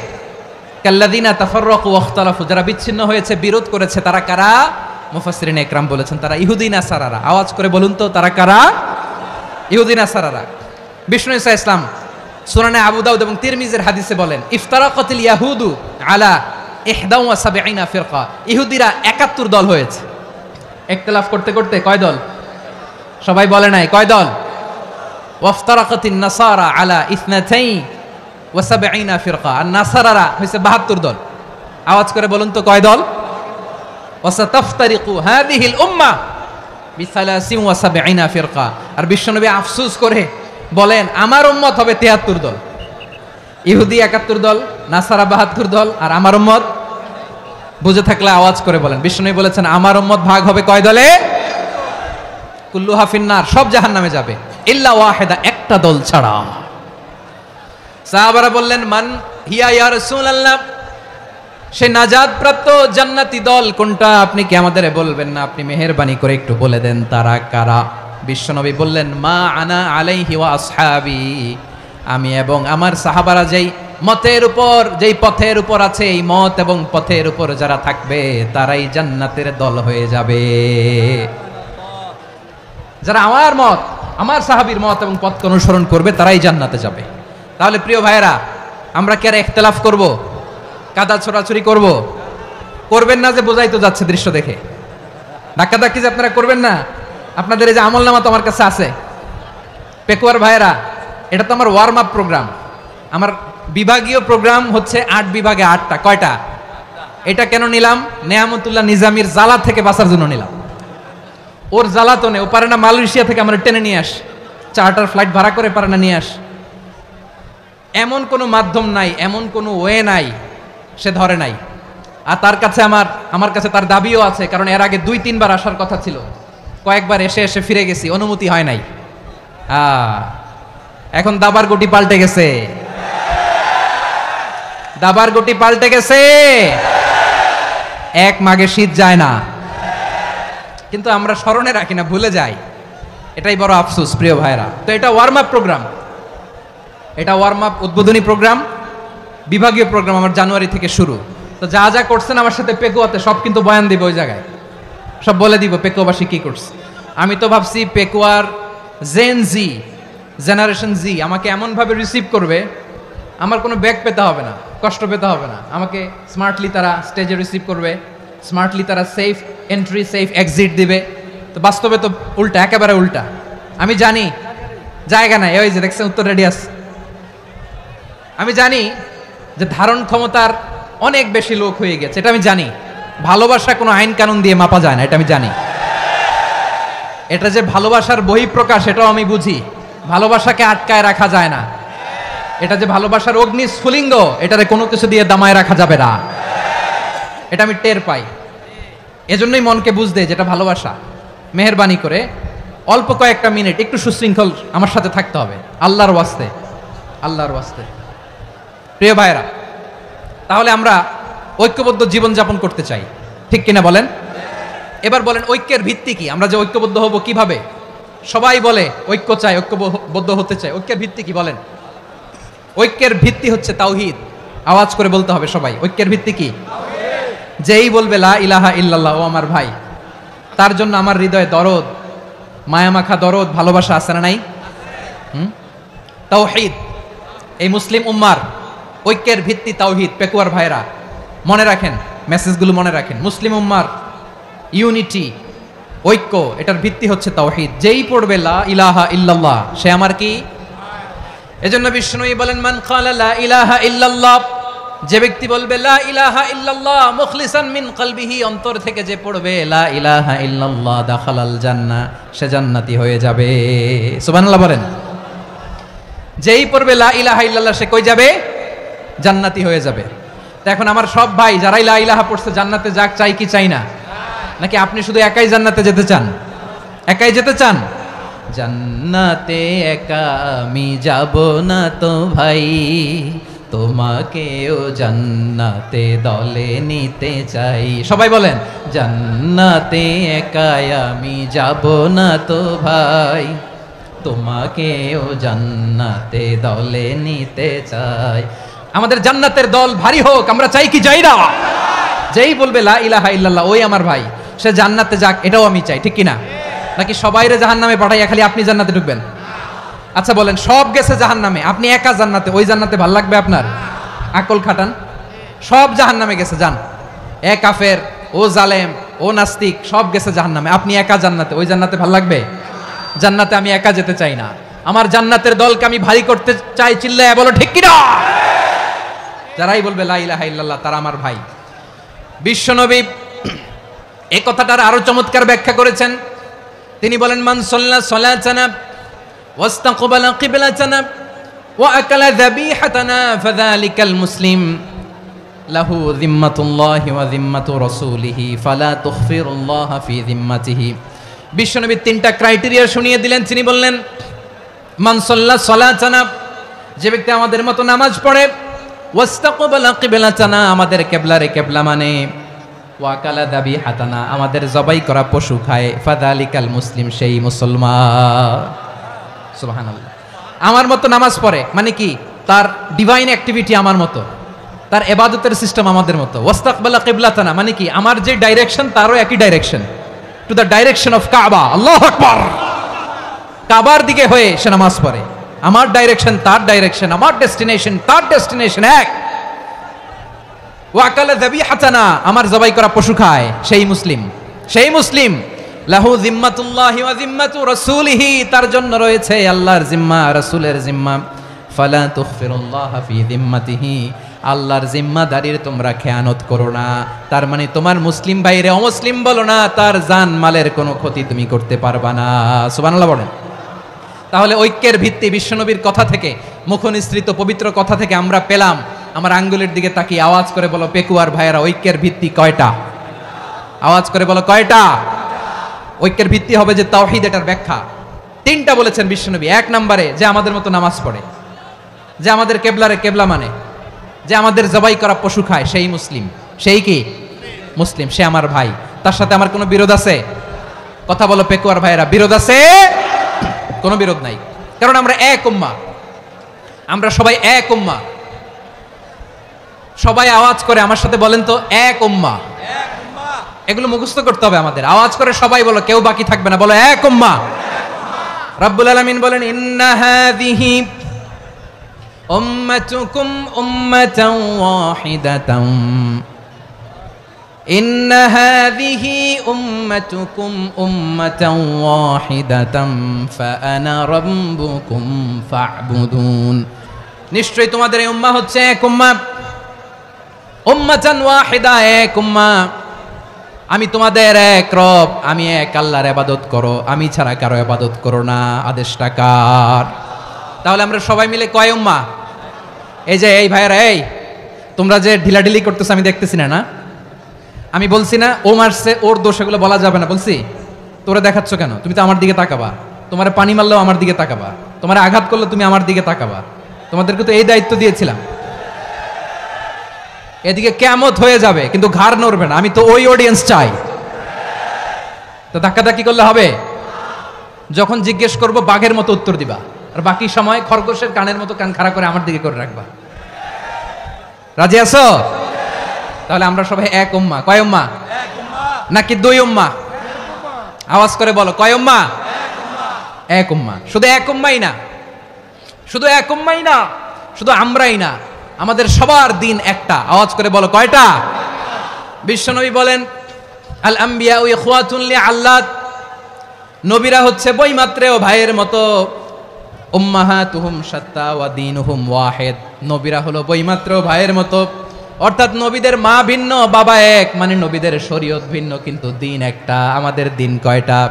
কাল্লাযীনা তাফাররাকু ওয়াখতালাফু, যারা বিচ্ছিন্ন হয়েছে, বিরোধ করেছে, তারা কারা? মুফাসসিরিনে ইকরাম বলেছেন তারা ইহুদি নাসারারা। আওয়াজ করে বলুন তো, তারা কারা? ইহুদি নাসারারা। বিষ্ণু ঈসা ইসলাম সুনানে আবু দাউদ এবং তিরমিজির হাদিসে বলেন, ইফতারাকাতিল ইয়াহুদু আলা 71 ফিরকা, ইহুদিরা 71 দল হয়েছে। ইখতিলাফ করতে করতে কয় দল? সবাই বলে নাই, কয় দল? ওয়াফতারাকাতিন নাসারা আলা 72 ফিরকা, আর নাসারারা হয়েছে 72 দল। আওয়াজ করে বলুন তো, কয় দল? ওয়াসাতাফতারিকু হাদিহিল উম্মাহ বি73 ফিরকা। আর বিশ্বনবী আফসোস করে বলেন, আমার উম্মত হবে 73 দল। ইহুদি 71 দল, নাসারা 72 দল, আর আমার উম্মত, বুঝে থাকলে আওয়াজ করে বলেন। বিশ্বনবী বলেছেন, আমার উম্মত ভাগ হবে কয় দলে? কুল্লুহা ফিন্নার, সব জাহান্নামে যাবে, ইল্লা ওয়াহিদা, একটা দল ছাড়া। সাহাবারা বললেন, মান হিয়া ইয়া রাসূলুল্লাহ, সে নাজাত প্রাপ্ত জান্নাতি দল কোনটা? আপনি কি আমাদের বলবেন না? আপনি মেহেরবানি করে একটু বলে দেন তারা কারা। বিশ্বনবী বললেন, মা আনা আলাইহি ওয়া আসহাবি, আমি এবং আমার সাহাবারা যেই মতের উপর, যেই পথের উপর আছে, এই মত এবং পথের উপর যারা থাকবে তারাই জান্নাতের দল হয়ে যাবে। যারা আমার মত, আমার সাহাবীর মত এবং পথকে অনুসরণ করবে তারাই জান্নাতে যাবে। তাহলে প্রিয় ভাইয়েরা, আমরা কি আর ইখতিলাফ করব? কাদা ছোড়াছুরি করব? করবেন না যে বোঝাই তো যাচ্ছে দৃশ্য দেখে। ধাক্কাধাক্কি যে আপনারা করবেন না। আপনাদের এই যে আমলনামা তো আমার কাছে আছে। পেকুয়ার ভাইয়েরা, এটা তো আমার ওয়ার্ম আপ প্রোগ্রাম। আমার বিভাগীয় প্রোগ্রাম হচ্ছে 8 বিভাগে 8টা। কয়টা? এটা কেন নিলাম? নেয়ামতুল্লাহ নিজামীর জ্বালা থেকে বাঁচার জন্য নিলাম। ওর জ্বালাতনে ও পারে না মালয়েশিয়া থেকে আমরা টেনে নিয়ে আস, চার্টার ফ্লাইট ভাড়া করে পারে না নিয়ে আস। এমন কোনো মাধ্যম নাই, এমন কোনো ওয়ে নাই সে ধরে নাই। আর তার কাছে আমার কাছে তার দাবিও আছে, কারণ এর আগে 2-3 বার আসার কথা ছিল, কয়েকবার এসে এসে ফিরে গেছি, অনুমতি হয় নাই। এখন দাবার গুটি পাল্টে গেছে, দাবার গুটি পাল্টে গেছে। এক মাঘে শীত যায় না, কিন্তু আমরা স্মরণে রাখি না, ভুলে যাই। এটাই বড় আফসোস প্রিয় ভাইরা। তো এটা ওয়ার্ম আপ প্রোগ্রাম, এটা ওয়ার্ম আপ উদ্বোধনী প্রোগ্রাম, বিভাগীয় প্রোগ্রাম আমার জানুয়ারি থেকে শুরু। তো যা যা করছেন আমার সাথে পেকুয়াতে সব কিন্তু বয়ান দিব, ওই জায়গায় সব বলে দিব পেকুয়াবাসী কি করছে। আমি তো ভাবছি পেকুয়ার জেনারেশন জি আমাকে এমনভাবে রিসিভ করবে, আমার কোনো ব্যাক পেতে হবে না, কষ্ট পেতে হবে না, আমাকে স্মার্টলি তারা স্টেজে রিসিভ করবে, স্মার্টলি তারা সেফ এন্ট্রি সেফ এক্সিট দিবে। তো বাস্তবে তো উল্টা, একেবারে উল্টা। আমি জানি জায়গা নাই, ওই যে দেখছেন উত্তর রেডিয়াস। আমি জানি যে ধারণ ক্ষমতার অনেক বেশি লোক হয়ে গেছে, এটা আমি জানি। ভালোবাসা কোনো আইন কানুন দিয়ে মাপা যায় না, এটা আমি জানি। এটা যে ভালোবাসার বহিঃপ্রকাশ এটাও আমি বুঝি, ভালোবাসাকে আটকায় রাখা যায় না। এটা যে ভালোবাসার অগ্নি স্ফুলিঙ্গ, এটারে কোনো কিছু দিয়ে দামায় রাখা যাবে না, এটা আমি টের পাই। এজন্যই মনকে বুঝতে যেটা ভালোবাসা। মেহেরবানি করে অল্প কয়েকটা মিনিট একটু সুশৃঙ্খল আমার সাথে থাকতে হবে, আল্লাহর ওয়াস্তে, আল্লাহর ওয়াস্তে। প্রিয় ভাইরা, তাহলে আমরা ঐক্যবদ্ধ জীবনযাপন করতে চাই, ঠিক কিনা বলেন? এবার বলেন ঐক্যের ভিত্তি কি? আমরা যে ঐক্যবদ্ধ হব কিভাবে? সবাই বলে ঐক্য চাই, ঐক্যবদ্ধ হতে চাই। ঐক্যের ভিত্তি কি বলেন? ঐক্যের ভিত্তি হচ্ছে তাওহীদ। আওয়াজ করে বলতে হবে সবাই, ঐক্যের ভিত্তি কি? যেই বলবে লা ইলাহা ইল্লাল্লাহ, ও আমার ভাই, তার জন্য আমার হৃদয়ে দরদ, মায়ামাখা দরদ, ভালোবাসা আছে না নাই? তাওহীদ। এই মুসলিম উম্মার ঐক্যের ভিত্তি তাওহীদ। পেকুয়ার ভাইরা মনে রাখেন, মেসেজগুলো মনে রাখেন। মুসলিম উম্মার ইউনিটি, ঐক্য, এটার ভিত্তি হচ্ছে তাওহীদ। যেই পড়বে লা ইলাহা ইল্লাল্লাহ, সে আমার কি? এজন্য বিষ্ণুই বলেন মান ক্বালা লা ইলাহা ইল্লাল্লাহ, যে ব্যক্তি বলবে লা ইলাহা ইল্লাল্লাহ মুখলিসান মিন কলবিহি, অন্তর থেকে যে পড়বে লা ইলাহা ইল্লাল্লাহ, দাখালাল জান্নাহ, সে জান্নাতি হয়ে যাবে। সুবহানাল্লাহ বলেন। যেই পড়বে লা ইলাহা ইল্লাল্লাহ, সে কই যাবে? জান্নাতি হয়ে যাবে। তো এখন আমার সব ভাই যারাই লা ইলাহা পড়ছে জান্নাতে যাক, চাই কি চাই না? নাকি আপনি শুধু একাই জান্নাতে যেতে চান? একাই যেতে চান? জান্নাতে একা আমি যাব না তো ভাই, তোমাকেও জান্নাতে দলে নিতে চাই। সবাই বলেন জান্নাতে একা আমি যাব না তো ভাই, তোমাকেও জান্নাতে দলে নিতে চাই। আমাদের জান্নাতের দল ভারী হোক, আমরা চাই কি চাই না? যেই বলবে লা ইলাহা ইল্লাল্লাহ, ওই আমার ভাই, সে জান্নাতে যাক, এটাও আমি চাই, ঠিক কিনা? নাকি সবাইরে জাহান্নামে পাঠাইয়া খালি আপনি জান্নাতে ঢুকবেন? আচ্ছা বলেন, সব গেছে জাহান্নামে, আপনি একা জান্নাতে, ওই জান্নাতে ভাল লাগবে আপনার? আকল খাটান। সব জাহান্নামে গেছে, যান। এ কাফের, ও জালেম, ও নাস্তিক, সব গেছে জাহান্নামে, আপনি একা জান্নাতে, ওই জান্নাতে ভাল লাগবে? জান্নাতে আমি একা যেতে চাই না, আমার জান্নাতের দলকে আমি ভারী করতে চাই। চিল্লায়া বলো ঠিক কিনা? যারাই বলবে লা ইলাহা ইল্লাল্লাহ, তারা আমার ভাই। বিশ্বনবী এই কথাটার আরো চমৎকার ব্যাখ্যা করেছেন। তিনি বলেন মান সাল্লা সালাতানা ওয়াস্তাকবালা কিবলাতানা ওয়া আকালা যাবিহাতানা ফাযালিকাল মুসলিম লাহু যিম্মাতুল্লাহি ওয়া যিম্মাতু রাসূলিহি ফালা তুখফিরুল্লাহা ফি যিম্মাতিহি। বিশ্বনবী তিনটা ক্রাইটেরিয়া শুনিয়ে দিলেন। তিনি বললেন মান সাল্লা সালাতানা, যে ব্যক্তি আমাদের মতো নামাজ পড়ে, ওয়াস্তাকবালা কিবলাতানা, আমাদের কিবলারে কিবলা মানে, ওয়াকালা যাবিহাতানা, আমাদের জবাই করা পশু খায়, ফাযালিকাল মুসলিম, সেই মুসলমান। সুবহানাল্লাহ। আমার মতো নামাজ পড়ে মানে কি? তার ডিভাইন অ্যাক্টিভিটি আমার মতো, তার ইবাদতের সিস্টেম আমাদের মতো। ওয়াস্তাকবালা কিবলাতানা মানে কি? আমার যে ডাইরেকশন তারও একই direction, to the direction of কাবা। আল্লাহু আকবার। কাবার দিকে হয়ে সে নামাজ পড়ে, আমার ডাইরেকশন তার ডাইরেকশন, আমার ডেস্টিনেশন তার ডেস্টিনেশন এক। ওয়াকালা যাবিহাতানা, আমার জবাই করা পশু খায়, সেই মুসলিম, সেই মুসলিম। লাহু যিম্মাতুল্লাহি ওয়া যিম্মাতু রাসূলিহি, তার জন্য রয়েছে আল্লাহর জিম্মা, রাসূলের জিম্মা। ফালা তুখফিরুল্লাহা ফি যিম্মাতিহি, আল্লাহর জিম্মাদারির তোমরা খেয়ানত করো না। তার মানে তোমার মুসলিম ভাইরে অমুসলিম বলো না, তার জান মালের কোনো ক্ষতি তুমি করতে পারবা না। সুবহানাল্লাহ বলেন। তাহলে ঐক্যের ভিত্তি বিশ্বনবীর কথা থেকে, মুখনিসৃত পবিত্র কথা থেকে আমরা পেলাম আমার আঙ্গুলের দিকে তাকিয়ে আওয়াজ করে বলো পেকুয়ার ভাইয়েরা, ঐক্যের ভিত্তি কয়টা? আওয়াজ করে বলো কয়টা? ঐক্যের ভিত্তি হবে যে তাওহীদ, এটার ব্যাখ্যা 3টা বলেছেন বিশ্বনবী। 1 নম্বরে যে আমাদের মতো নামাজ পড়ে, যে আমাদের কেবলারে কেবলা মানে, যে আমাদের জবাই করা পশু খায়, সেই মুসলিম। সেই কি মুসলিম? সে আমার ভাই। তার সাথে আমার কোনো বিরোধ আছে? কথা বলো পেকুয়ার ভাইয়েরা, বিরোধ আছে? কোনো বিরোধ নাই, কারণ আমরা এক উম্মাহ, আমরা সবাই এক উম্মাহ। সবাই আওয়াজ করে আমার সাথে বলেন তো, এক উম্মাহ। এগুলো মুখস্থ করতে হবে আমাদের। আওয়াজ করে সবাই বলো, কেউ বাকি থাকবে না, বলো এক উম্মাহ। রব্বুল আলামিন বলেন, ইন্না হাযিহি উম্মাতুকুম উম্মাতান ওয়াহিদাতান, ইন্না হাযিহি উম্মাতুকুম উম্মাতান ওয়াহিদাতান ফাআনা রাব্বুকুম ফা'বুদুন। নিশ্চয়ই তোমাদের এই উম্মাহ হচ্ছে এক উম্মাহ, উম্মাতান ওয়াহিদা, এক উম্মাহ। আমি তোমাদের এক রব, আমি এক আল্লাহর ইবাদত করো, আমি ছাড়া কারো ইবাদত করো না। আদেশটা কার? তাহলে আমরা সবাই মিলে কয় উম্মাহ? এই যে এই ভাইয়েরা, এই তোমরা যে ঢিলাঢিলি করতেছ আমি দেখতেছি না, না আমি বলছি না ও মারছে ওর দোষ, এগুলো বলা যাবে না। বলছি তোরা দেখাচ্ছ কেন? তুমি তো আমার দিকে তাকাবা। তোমার পানি মারলেও আমার দিকে তাকাবা, তোমার আঘাত করলে তুমি আমার দিকে তাকাবা। তোমাদেরকে তো এই দায়িত্ব দিয়েছিলাম। এদিকে কিয়ামত হয়ে যাবে কিন্তু ঘাড় নড়বে না, আমি তো ওই অডিয়েন্স চাই। তো ধাক্কাধাক্কি করলে হবে? যখন জিজ্ঞেস করব বাঘের মতো উত্তর দিবা, আর বাকি সময় খরগোশের কানের মতো কান খাড়া করে আমার দিকে করে রাখবা। রাজি আছো? তাহলে আমরা সবাই এক উম্মাহ। কয় উম্মাহ? নাকি দুই উম্মাহ? আওয়াজ করে বলো, কয় উম্মাহ? এক উম্মাহ। শুধু এক উম্মাই না, শুধু এক উম্মাই না, শুধু আমরাই না, আমাদের সবার দিন একটা। আওয়াজ করে বলো কয়টা? বিশ্বনবী বলেন, আল আম্বিয়া ইখওয়াতুন লিআল্লাত, নবীরা হচ্ছে বৈমাত্রেয় ভাইয়ের মতো। উম্মাহাতুহুম শাত্তা ওয়া দীনুহুম ওয়াহিদ, নবীরা হলো বৈমাত্রেয় ভাইয়ের মতো। অর্থাৎ নবীদের মা ভিন্ন, বাবা এক, মানে নবীদের শরীয়ত ভিন্ন, কিন্তু দিন একটা। আমাদের দিন কয়টা?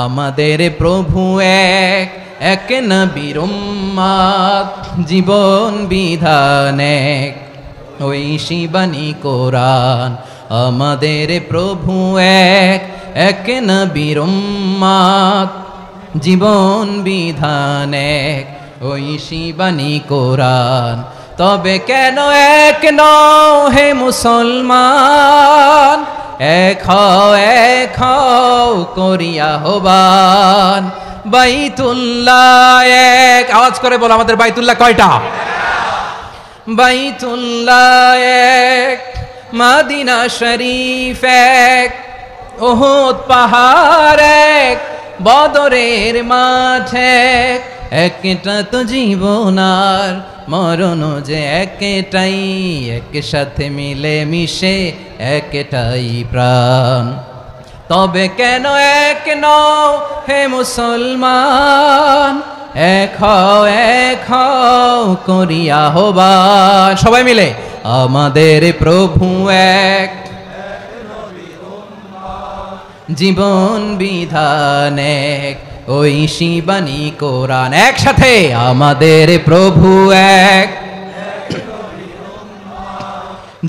আমাদের প্রভু এক, এক নবীর উম্মত, জীবন বিধান এক, ওই শিবানী কোরআন। আমাদের প্রভু এক, এক নবীর উম্মত, জীবন বিধান এক, ওই শিবানী কোরআন। তবে কেন এক নও হে মুসলমান? এক হও করিয়া হবান। বাইতুল্লাহ এক, আওয়াজ করে বলো আমাদের বাইতুল্লাহ কয়টা? বাইতুল্লাহ এক, মদিনা শরীফ এক, উহুদ পাহাড় এক, বদরের মাঠ এক। একটা তো জীবন আর মরণ যে একটাই, একসাথে মিলে মিশে একটাই প্রাণ। তবে কেন এক নও হে মুসলমান? এক হও করিয়া হবান। সবাই মিলে, আমাদের প্রভু এক, জীবন বিধান এক, ওই শিবানী কোরআন। একসাথে, আমাদের প্রভু এক,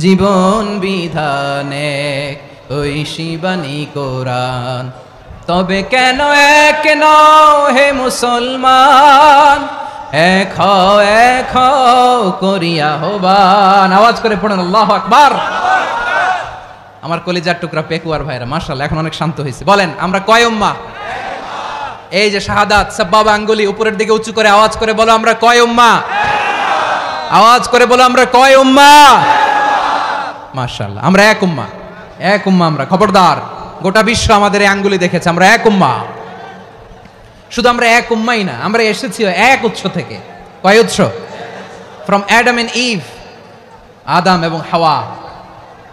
জীবন বিধান এক, ওই শিবানী কোরআন। তবে কেন এক নও হে মুসলমান? এক হও করিয়া হবান। আওয়াজ করে পড়েন আল্লাহু আকবার। আমার কলিজার টুকরা পেকুয়ার ভাইরা, মাশাআল্লাহ এখন অনেক শান্ত হয়েছে। বলেন আমরা কয় উম্মাহ? এই যে শাহাদাত, সাব্বাবা আঙ্গুলি উপরের দিকে উঁচু করে আওয়াজ করে বলো আমরা কয় উম্মাহ? আওয়াজ করে বলো আমরা কয় উম্মাহ? মাশাআল্লাহ, আমরা এক উম্মাহ, এক উম্মাহ আমরা। খবরদার, গোটা বিশ্ব আমাদের এই আঙ্গুলি দেখেছে, আমরা এক উম্মাহ। শুধু আমরা এক উম্মাই না, আমরা এসেছি এক উৎস থেকে। কয় উৎস? ফ্রম অ্যাডাম এন্ড ইভ, আদম এবং হাওয়া,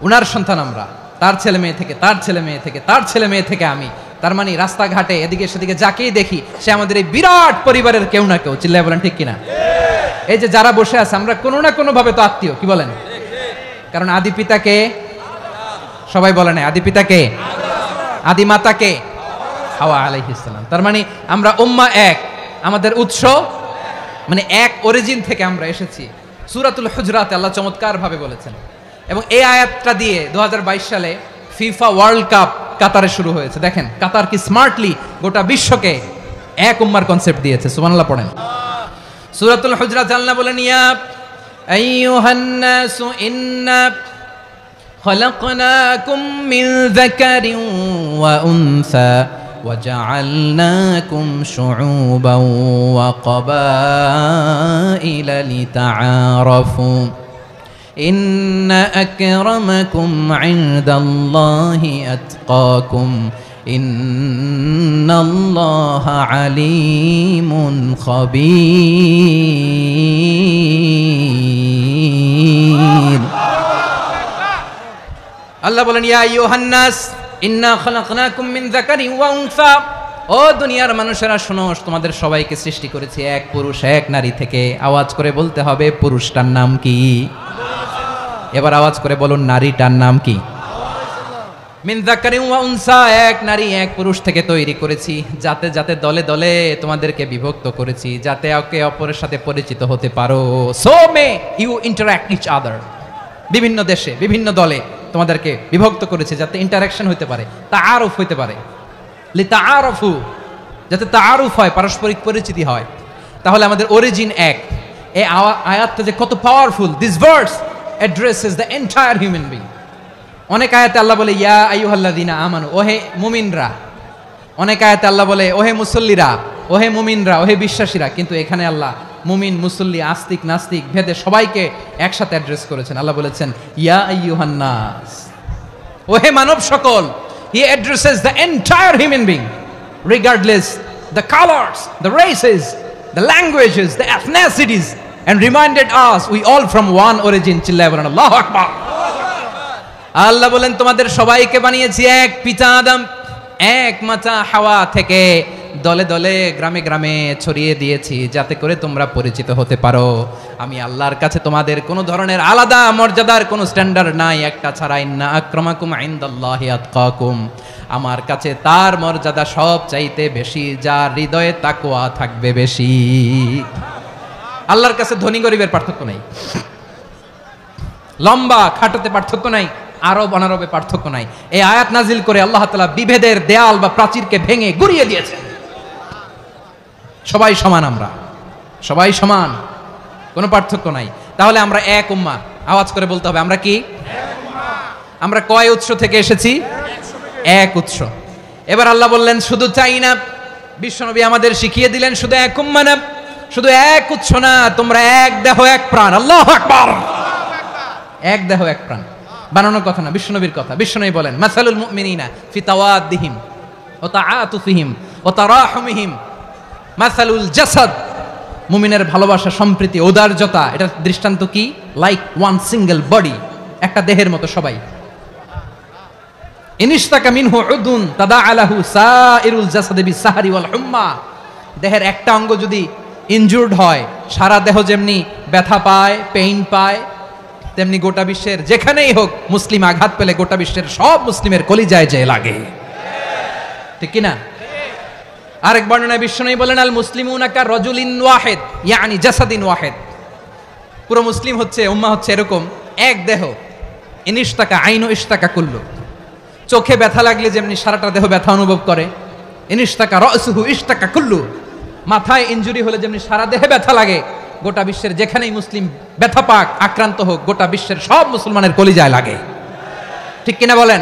উনার সন্তান আমরা। তার ছেলে মেয়ে থেকে, তার ছেলে মেয়ে থেকে, তার ছেলে মেয়ে থেকে আমি। তার মানে রাস্তাঘাটে এদিকে সেদিকে যাকেই দেখি সে আমাদের এই বিরাট পরিবারের কেউ না কেউ। চিল্লায় বলেন ঠিক কিনা? এই যে যারা বসে আছে, আমরা কোনো না কোনো ভাবে তো আত্মীয়। কি বলেন? কারণ আদি পিতাকে, সবাই বলে না, আদি পিতাকে, আদি মাতাকে হাওয়া আলাইহিস সালাম। তার মানে আমরা উম্মাহ এক, আমাদের উৎস মানে এক অরিজিন থেকে আমরা এসেছি। সূরাতুল হুজরাতে আল্লাহ চমৎকার ভাবে বলেছেন, এবং এই আয়াতটা দিয়ে 2022 সালে ফিফা ওয়ার্ল্ড কাপ কাতারে শুরু হয়েছে। দেখেন কাতার কি স্মার্টলি গোটা বিশ্বকে এক উম্মার কনসেপ্ট দিয়েছে। সুবহানাল্লাহ পড়েন। সূরাতুল হুজরাত আল্লাহ বলেন, ইয়া আইয়ুহান নাসু ইন্না খলাকনাকুম মিন যাকারিন ওয়া উনসা وجعلناكم شعوبا وقبائل لتعارفوا إن أكرمكم عند الله أتقاكم إن الله عليم خبير الله বলেন, ইয়া আইয়ুহান নাস ইন্না খলাকনাকুম মিন যাকারিন ওয়া উনসা, ও দুনিয়ার মানুষেরা শোনো, তোমাদের সবাইকে সৃষ্টি করেছি এক পুরুষ এক নারী থেকে। আওয়াজ করে বলতে হবে পুরুষটার নাম কি? এবার আওয়াজ করে বলুন নারীটার নাম কি? মিন যাকারিন ওয়া উনসা, এক নারী এক পুরুষ থেকে তৈরি করেছি, যাতে যাতে দলে দলে তোমাদেরকে বিভক্ত করেছি, যাতে একে অপরের সাথে পরিচিত হতে পারো। So may you interact each other, বিভিন্ন দেশে বিভিন্ন দলে তোমাদেরকে বিভক্ত করেছে যাতে ইন্টারাকশন হতে পারে, তাআরুফ হতে পারে। লিতাআরফু, যাতে তাআরুফ হয়, পারস্পরিক পরিচিতি হয়। তাহলে আমাদের অরিজিন এক। এই আয়াতটা যে কত powerful! This verse addresses the entire human being. অনেক আয়াতে আল্লাহ বলে ইয়া আইয়ুহাল্লাযীনা আমানু, ওহে মুমিনরা। অনেক আয়াতে আল্লাহ বলে ওহে মুসল্লিরা, ওহে মুমিনরা, ওহে বিশ্বাসীরা। কিন্তু এখানে আল্লাহ মুমিন, মুসল্লি, আস্তিক, নাস্তিক ভেদে সবাইকে একসাথে অ্যাড্রেস করেছেন। আল্লাহ বলেছেন ইয়া আইয়ুহান নাস, ওহে মানব সকল। হি addresses the entire human being regardless the colours, the races, the languages, the এথনিসিটিস, and reminded us we all from one origin. চিল্লায় বলেন আল্লাহু আকবার। আল্লাহ বলেন তোমাদের সবাইকে বানিয়েছি এক পিতা আদম, এক মাতা হাওয়া থেকে, দলে দলে গ্রামে গ্রামে ছড়িয়ে দিয়েছি যাতে করে তোমরা পরিচিত হতে পারো। আমি আল্লাহর কাছে তোমাদের কোনো ধরনের আলাদা মর্যাদার কোনো স্ট্যান্ডার্ড নাই, একটা ছাড়া। ইন্না আক্রামাকুম ইনদাল্লাহি আতকাকুম, আমার কাছে তার মর্যাদা সব চাইতে বেশি যার হৃদয়ে তাকওয়া থাকবে বেশি। আল্লাহর কাছে ধনী গরিবের পার্থক্য নাই, লম্বা খাটোতে পার্থক্য নাই, আরব অনারবে পার্থক্য নাই। এই আয়াত নাজিল করে আল্লাহ তাআলা বিভেদের দেয়াল বা প্রাচীরকে ভেঙে গুড়িয়ে দিয়েছেন। সবাই সমান, আমরা সবাই সমান, কোনো পার্থক্য নাই। তাহলে আমরা এক উম্মাহ। আওয়াজ করে বলতে হবে আমরা কি? আমরা কয় উৎস থেকে এসেছি? এক উৎস। এবার আল্লাহ বললেন শুধু চাই না, বিশ্বনবী আমাদের শিখিয়ে দিলেন শুধু এক উম্মাহ না, শুধু এক উৎস না, তোমরা এক দেহ এক প্রাণ। আল্লাহু আকবার। এক দেহ এক প্রাণ বানানোর কথা না, বিশ্বনবীর কথা। বিশ্বনবী বলেন মাসালুল মুমিনিনা ফি তাওয়াদ্দিহিম ওয়া তাআতুফিহিম ওয়া তারাহুমিহিম মাসালুল জাসাদ, মুমিনের ভালোবাসা, সম্প্রীতি, ঔদার্যতা, এটা দৃষ্টান্ত কি? লাইক ওয়ান সিঙ্গেল বডি, একটা দেহের মতো সবাই। ইনিশতাকা মিনহু উদুন তাদাআ লাহু সাইরুল জাসাদি বিসাহরি ওয়াল হুম্মা, দেহের একটা অঙ্গ যদি ইনজুর্ড হয় সারা দেহ যেমনি ব্যথা পায়, পেইন পায়, তেমনি গোটা বিশ্বের যেখানেই হোক মুসলিম আঘাত পেলে গোটা বিশ্বের সব মুসলিমের কলিজায় যে লাগে, ঠিক কি না? আরেক বর্ণনায় বিশ্বনবী বলেন আল মুসলিমুনা কা রাজুলিন ওয়াহিদ ইয়ানি জাসাদিন ওয়াহিদ, পুরো মুসলিম হচ্ছে, উম্মাহ হচ্ছে এরকম এক দেহ। ইনিশতাকা আইনু ইশতাকা কুল্লু, চোখে ব্যথা লাগলে যেমনি সারাটা দেহ ব্যথা অনুভব করে, ইনিশতাকা রাসুহু ইশতাকা কুল্লু, মাথায় ইনজুরি হলে যেমনি সারা দেহে ব্যথা লাগে, গোটা বিশ্বের যেখানেই মুসলিম ব্যথা পাক, আক্রান্ত হোক, গোটা বিশ্বের সব মুসলমানের কলিজায় লাগে, ঠিক কিনা বলেন?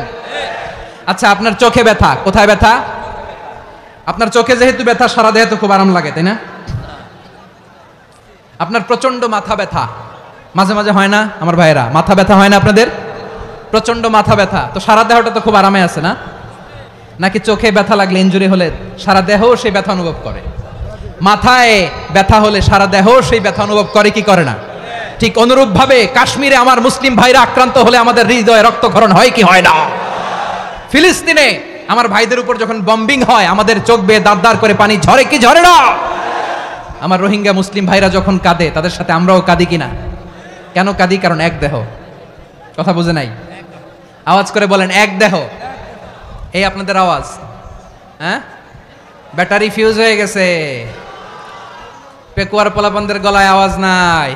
আচ্ছা, আপনার চোখে ব্যথা, কোথায় ব্যথা? আপনার চোখে যেহেতু ব্যথা, সারা দেহে তো খুব আরাম লাগে, তাই না? আপনার প্রচন্ড মাথা ব্যথা মাঝে মাঝে হয় না আমার ভাইয়েরা? মাথা ব্যথা হয় না আপনাদের? প্রচন্ড মাথা ব্যথা, তো সারা দেহটা তো খুব আরামে আছে না? নাকি চোখে ব্যথা লাগলে, ইনজুরি হলে সারা দেহ সেই ব্যথা অনুভব করে? মাথায় ব্যথা হলে সারা দেহ সেই ব্যথা অনুভব করে কি করে না? ঠিক অনুরূপ ভাবে কাশ্মীরে আমার মুসলিম ভাইরা আক্রান্ত হলে আমাদের হৃদয়ে রক্তক্ষরণ হয় কি হয় না? ফিলিস্তিনে আমার ভাইদের উপর যখন বম্বিং হয় আমাদের চোখ বেয়ে দাঁত দাঁত করে পানি ঝরে কি ঝরে না? আমার রোহিঙ্গা মুসলিম ভাইরা যখন কাঁদে তাদের সাথে আমরাও কাঁদি কিনা? কেন কাঁদি? কারণ এক দেহ। কথা বুঝে নাই? আওয়াজ করে বলেন এক দেহ। এই আপনাদের আওয়াজ, হ্যাঁ? ব্যাটারি ফিউজ হয়ে গেছে, পেকুয়ার পোলাপানদের গলায় আওয়াজ নাই।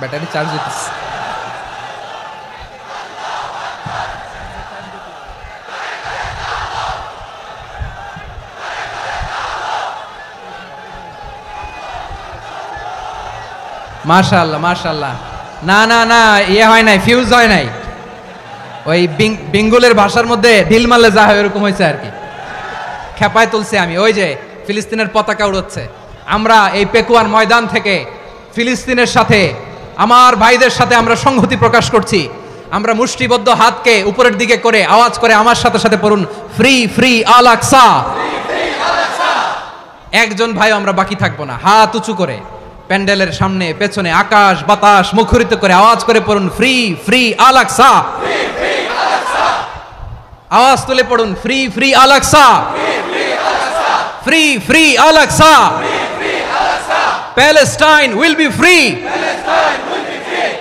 ব্যাটারি চার্জ হইতেছে। মাশাআল্লাহ মাশাআল্লাহ। না না না, ইয়ে হয় নাই, ফিউজ হয় নাই। ওই বেঙ্গলের ভাষার মধ্যে ঢিল মারলে যা হয় এরকম হয়েছে আর কি। খেপায় তুলছে আমি। ওই যে ফিলিস্তিনের পতাকা উড়াচ্ছে। আমরা এই পেকুয়ার ময়দান থেকে ফিলিস্তিনের সাথে, আমার ভাইদের সাথে আমরা সংহতি প্রকাশ করছি। আমরা মুষ্টিবদ্ধ হাতকে উপরের দিকে করে আওয়াজ করে আমার সাথে সাথে পড়ুন, ফ্রি ফ্রি আল আকসা। একজন ভাই আমরা বাকি থাকবো না। হাত উঁচু করে প্যান্ডেলের সামনে পেছনে আকাশ বাতাস মুখরিত করে আওয়াজ করে পড়ুন, ফ্রি ফ্রি আল আকসা। আওয়াজ তুলে পড়ুন, free free Al Aqsa, free free Al Aqsa. Palestine will be free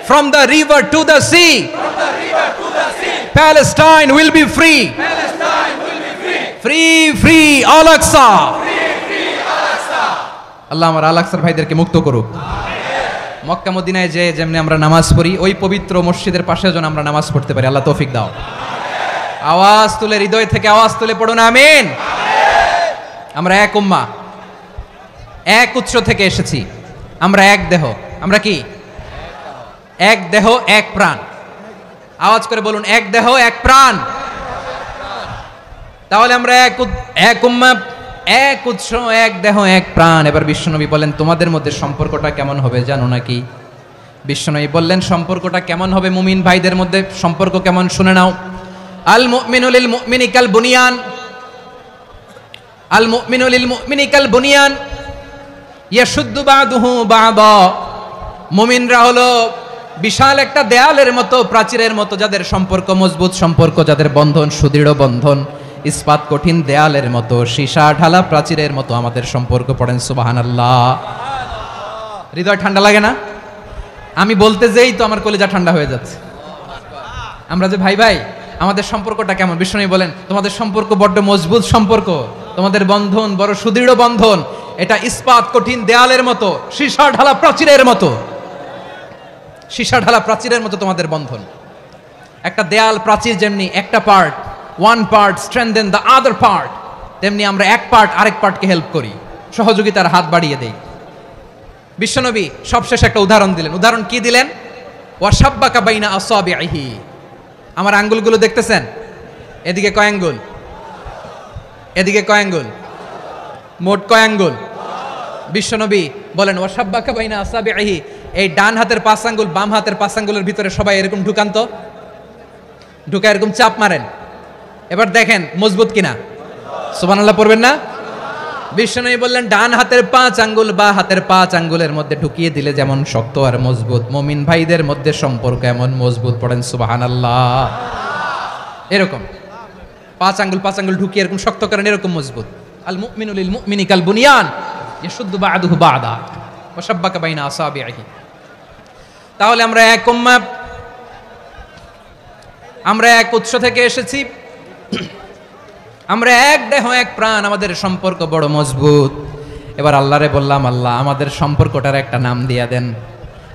from the river to the sea. Palestine will be free. Free free Al Aqsa. আল্লাহ আমার আল আকসার ভাইদেরকে মুক্ত করুক। মক্কা মদিনায় যে যেমনি আমরা নামাজ পড়ি, ওই পবিত্র মসজিদের পাশে যেন আমরা নামাজ পড়তে পারি। আল্লাহ তৌফিক দাও। আওয়াজ তুলে, হৃদয় থেকে আওয়াজ তুলে পড়ুন আমিন। আমরা এক উম্মাহ, এক উৎস থেকে এসেছি। আমরা এক দেহ। আমরা কি? এক দেহ এক প্রাণ। আওয়াজ করে বলুন, এক দেহ এক প্রাণ। তাহলে আমরা এক উম্মাহ, এক উৎস, এক দেহ এক প্রাণ। এবার বিশ্বনবী বলেন, তোমাদের মধ্যে সম্পর্কটা কেমন হবে জানো নাকি? বিশ্বনবী বললেন, সম্পর্কটা কেমন হবে মুমিন ভাইদের মধ্যে? সম্পর্ক কেমন শুনে নাও। আল মুমিনু লিল মুমিনি কাল বুনিয়ান, আল মুমিনু লিল মুমিনি কাল বুনিয়ান ইয়াশুদ্দু বাদুহু বাদা। মুমিনরা হলো বিশাল একটা দেয়ালের মতো, প্রাচীরের মতো, যাদের সম্পর্ক মজবুত, সম্পর্ক যাদের বন্ধন সুদৃঢ় বন্ধন, ইস্পাত কঠিন দেয়ালের মতো, সীসা ঢালা প্রাচীরের মতো আমাদের সম্পর্ক। পড়েন সুবহানাল্লাহ। হৃদয় ঠান্ডা লাগে না? আমি বলতে যেই তো আমার কলিজা ঠান্ডা হয়ে যাচ্ছে। আমরা যে ভাই ভাই, আমাদের সম্পর্কটা কেমন? বিষ্ণু বলেন, তোমাদের সম্পর্ক বড্ড মজবুত সম্পর্ক, তোমাদের বন্ধন বড় সুদৃঢ় বন্ধন। এটা ইস্পাত কঠিন দেয়ালের মতো, সীসা ঢালা প্রাচীরের মতো, সীসা ঢালা প্রাচীরের মতো তোমাদের বন্ধন। একটা দেয়াল প্রাচীর যেমনি একটা part, one part strengthen the other part, তেমনি আমরা এক পার্ট আরেক পার্টকে হেল্প করি, সহযোগিতার হাত বাড়িয়ে দেই। বিশ্বনবী সবশেষে একটা উদাহরণ দিলেন। উদাহরণ কি দিলেন? ওয়াশাব্বাকা বাইনা আসাবিহি। আমার আঙ্গুলগুলো দেখতেছেন? এদিকে কয় আঙ্গুল, এদিকে কয় আঙ্গুল, মোট কয় আঙ্গুল? বিশ্বনবী বলেন, ওয়াশাব্বাকা বাইনা আসাবিহি। এই ডান হাতের 5 আঙ্গুল বাম হাতের 5 আঙ্গুলের ভিতরে সবাই এরকম ঢুকান তো, ঢুকা এরকম চাপ মারেন। এবার দেখেন মজবুত কিনা। সুবহানাল্লাহ পড়বেন না? বিশ্বনবী বললেন, ডান হাতের 5 আঙ্গুল বা হাতের 5 আঙ্গুলের মধ্যে ঢুকিয়ে দিলে যেমন শক্ত আর মজবুত, মুমিন ভাইদের মধ্যে সম্পর্ক এমন মজবুত। পড়েন সুবহানাল্লাহ। এরকম 5 আঙ্গুল ঢুকিয়ে এরকম শক্ত করেন, এরকম মজবুত। আল মুমিনু লিল মুমিনি কাল বুনিয়ান ইয়াশুদ্দু বাদুহু বাদা ওয়াশাব্বাকা বাইনা আসাবিহি। তাহলে আমরা এক উম্মাহ, আমরা এক উৎস থেকে এসেছি, আমরা এক দেহ এক প্রাণ, আমাদের সম্পর্ক বড় মজবুত। এবার আল্লাহরে বললাম, আল্লাহ আমাদের সম্পর্কটার একটা নাম দিয়া দেন।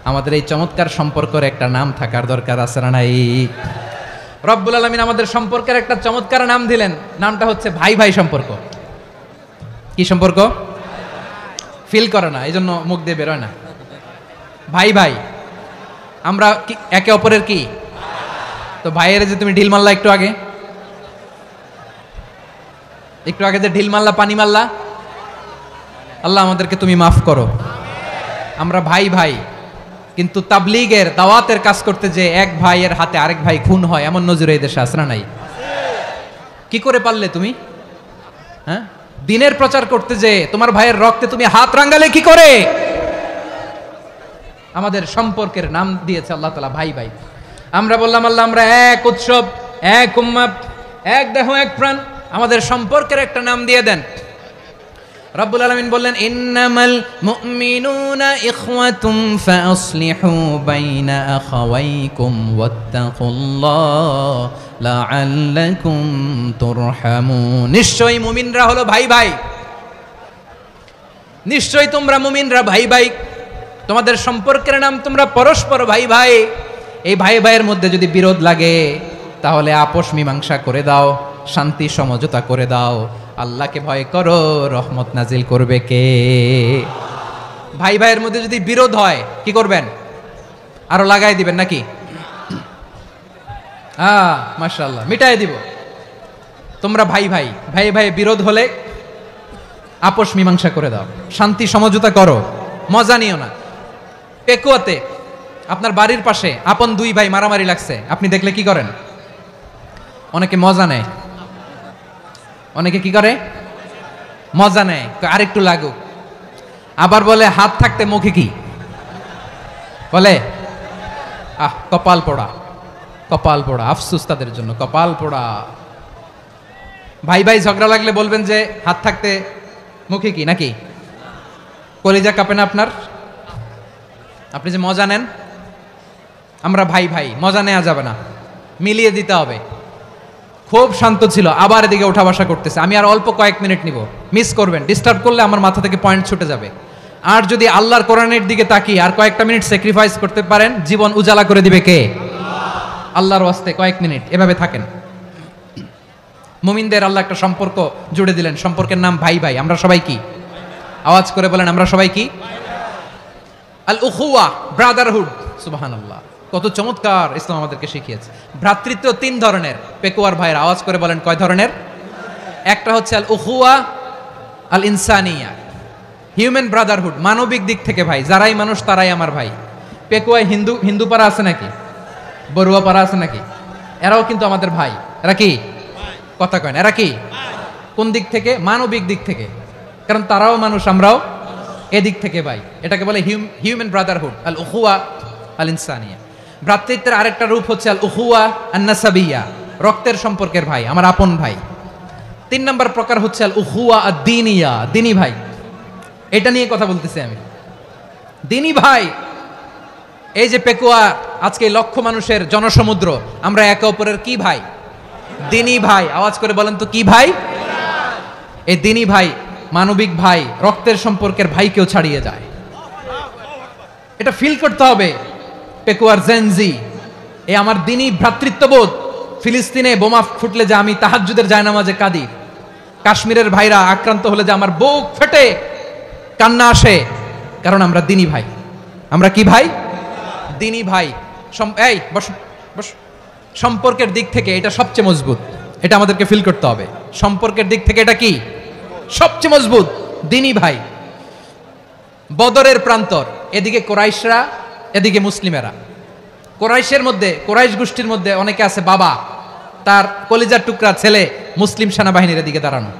আমাদের এই চমৎকার সম্পর্কের একটা নাম থাকার দরকার আছে না নাই? রব্বুল আলামিন আমাদের সম্পর্কের একটা চমৎকার নাম দিলেন। নামটা হচ্ছে ভাই ভাই সম্পর্ক। কি সম্পর্ক? ফিল করে না, এই জন্য মুখ দিয়ে বেরোয় না। ভাই ভাই, আমরা একে অপরের কি? তো ভাইয়ের যে তুমি ঢিল মারলা একটু আগে, একটু আগে যে ঢিল মারলা, পানি মারলা, আল্লাহ আমাদেরকে তুমি মাফ করো। আমরা ভাই ভাই, কিন্তু তাবলীগের দাওয়াতের কাজ করতে যে এক ভাইয়ের হাতে আরেক ভাই খুন হয়, এমন নজির এই দেশে আছে না নাই? কি করে পারলে তুমি? হ্যাঁ, দিনের প্রচার করতে যে তোমার ভাইয়ের রক্তে তুমি হাত রাঙ্গালে কি করে? আমাদের সম্পর্কের নাম দিয়েছে আল্লাহ তাআলা ভাই ভাই। আমরা বললাম, আল্লাহ আমরা এক উৎসব, এক উম্মাহ, এক দেহ এক প্রাণ, আমাদের সম্পর্কের একটা নাম দিয়ে দেন। রব্বুল আলামিন বললেন, ইন্নামাল মুমিনুনা ইখওয়াতুম ফাসলিহু বাইনা আখাওয়াইকুম ওয়াত্তাকুল্লাহ লাআল্লাকুম তুরহামুন। নিশ্চয়ই মুমিনরা হলো ভাই ভাই, নিশ্চয়ই তোমরা মুমিনরা ভাই ভাই। তোমাদের সম্পর্কের নাম তোমরা পরস্পর ভাই ভাই। এই ভাই ভাইয়ের মধ্যে যদি বিরোধ লাগে তাহলে আপোষ মীমাংসা করে দাও, শান্তি সমঝোতা করে দাও। আল্লাহকে ভয় করো, রহমত নাজিল করবে কে? ভাই ভাইয়ের মধ্যে যদি বিরোধ হয় কি করবেন? আরো লাগাই দিবেন নাকি? মাশাআল্লাহ, মিটাই দিব। তোমরা ভাই ভাই, ভাই ভাই বিরোধ হলে আপোষ মীমাংসা করে দাও, শান্তি সমঝোতা করো, মজা নিও না। পেকুয়াতে আপনার বাড়ির পাশে আপন দুই ভাই মারামারি লাগছে, আপনি দেখলে কি করেন? অনেকে মজা নেয়। অনেকে কি করে? মজা নেয়, আরেকটু লাগুক। আবার বলে হাত থাকতে মুখে কি বলে? কপাল পোড়া, কপাল পোড়া। আফসোস তাদের জন্য, কপাল পোড়া। ভাই ভাই ঝগড়া লাগলে বলবেন যে হাত থাকতে মুখে কি, নাকি? কলিজা কাঁপে না আপনার? আপনি যে মজা নেন। আমরা ভাই ভাই, মজা নেওয়া যাবে না, মিলিয়ে দিতে হবে। খুব শান্ত ছিল, আবার এদিকে ওঠা বসা করতেছে। আমি আর অল্প কয়েক মিনিট নিব, মিস করবেন। ডিস্টার্ব করলে আমার মাথা থেকে পয়েন্ট ছুটে যাবে। আর যদি আল্লাহর কোরআনের দিকে তাকিয়ে আর কয়েকটা মিনিট স্যাক্রিফাইস করতে পারেন, জীবন উজালা করে দিবে কে? আল্লাহর ওয়াস্তে কয়েক মিনিট এভাবে থাকেন। মুমিনদের আল্লাহ একটা সম্পর্ক জুড়ে দিলেন, সম্পর্কের নাম ভাই ভাই। আমরা সবাই কি? আওয়াজ করে বলেন, আমরা সবাই কি? আল উখুয়া, ব্রাদারহুড। সুবহানাল্লাহ, কত চমৎকার ইসলাম আমাদেরকে শিখিয়েছে। ভ্রাতৃত্ব তিন ধরনের। পেকুয়ার ভাইয়ের আওয়াজ করে বলেন, কয় ধরনের? একটা হচ্ছে আল উখুয়া আল ইনসানিয়া, হিউম্যান ব্রাদারহুড, মানবিক দিক থেকে ভাই। যারাই মানুষ তারাই আমার ভাই। পেকুয়ায় হিন্দু পাড়া আছে নাকি? বড়ুয়া পাড়া আছে নাকি? এরাও কিন্তু আমাদের ভাই। এরা কি? কথা কয় না, এরা কি? কোন দিক থেকে? মানবিক দিক থেকে। কারণ তারাও মানুষ, আমরাও এদিক থেকে ভাই। এটাকে বলে হিউম্যান ব্রাদারহুড, আল উখুয়া আল ইনসানিয়া। ভ্রাতৃত্বের আরেকটা রূপ হচ্ছে আল উখুয়া আন নাসাবিয়া, রক্তের সম্পর্কের ভাই, আমার আপন ভাই। তিন নম্বর প্রকার হচ্ছে আল উখুয়া আদ দীনিয়া, দিনী ভাই। এটা নিয়ে কথা বলতেছি আমি, দিনী ভাই। এই যে পেকুয়া, আজকে লক্ষ মানুষের জনসমুদ্র, আমরা একে অপরের কি ভাই? দিনী ভাই। আওয়াজ করে বলেন তো কি ভাই? এই দিনী ভাই, মানবিক ভাই, রক্তের সম্পর্কের ভাইকেও ছাড়িয়ে যায়। এটা ফিল করতে হবে। পেকুয়ার জেনজি, এই আমার দিনী ভ্রাতৃত্ববোধ। ফিলিস্তিনে বোমা ফুটলে যে আমি তাহাজ্জুদের জায়নামাজে কাঁদি, কাশ্মীরের ভাইরা আক্রান্ত হলে যে আমার বুক ফেটে কান্না আসে, কারণ আমরা দিনী ভাই। আমরা কি ভাই? দিনী ভাই। এই বস বস। সম্পর্কের দিক থেকে এটা সবচেয়ে মজবুত। এটা আমাদেরকে ফিল করতে হবে। সম্পর্কের দিক থেকে এটা কি? সবচেয়ে মজবুত, দিনী ভাই। বদরের প্রান্তর, এদিকে কোরাইশরা, এদিকে মুসলিমেরা। কোরাইশের মধ্যে, কোরাইশ গোষ্ঠীর মধ্যে অনেকে আছে বাবা, তার কলিজার টুকরা ছেলে মুসলিম সেনাবাহিনীর এদিকে দাঁড়ানো।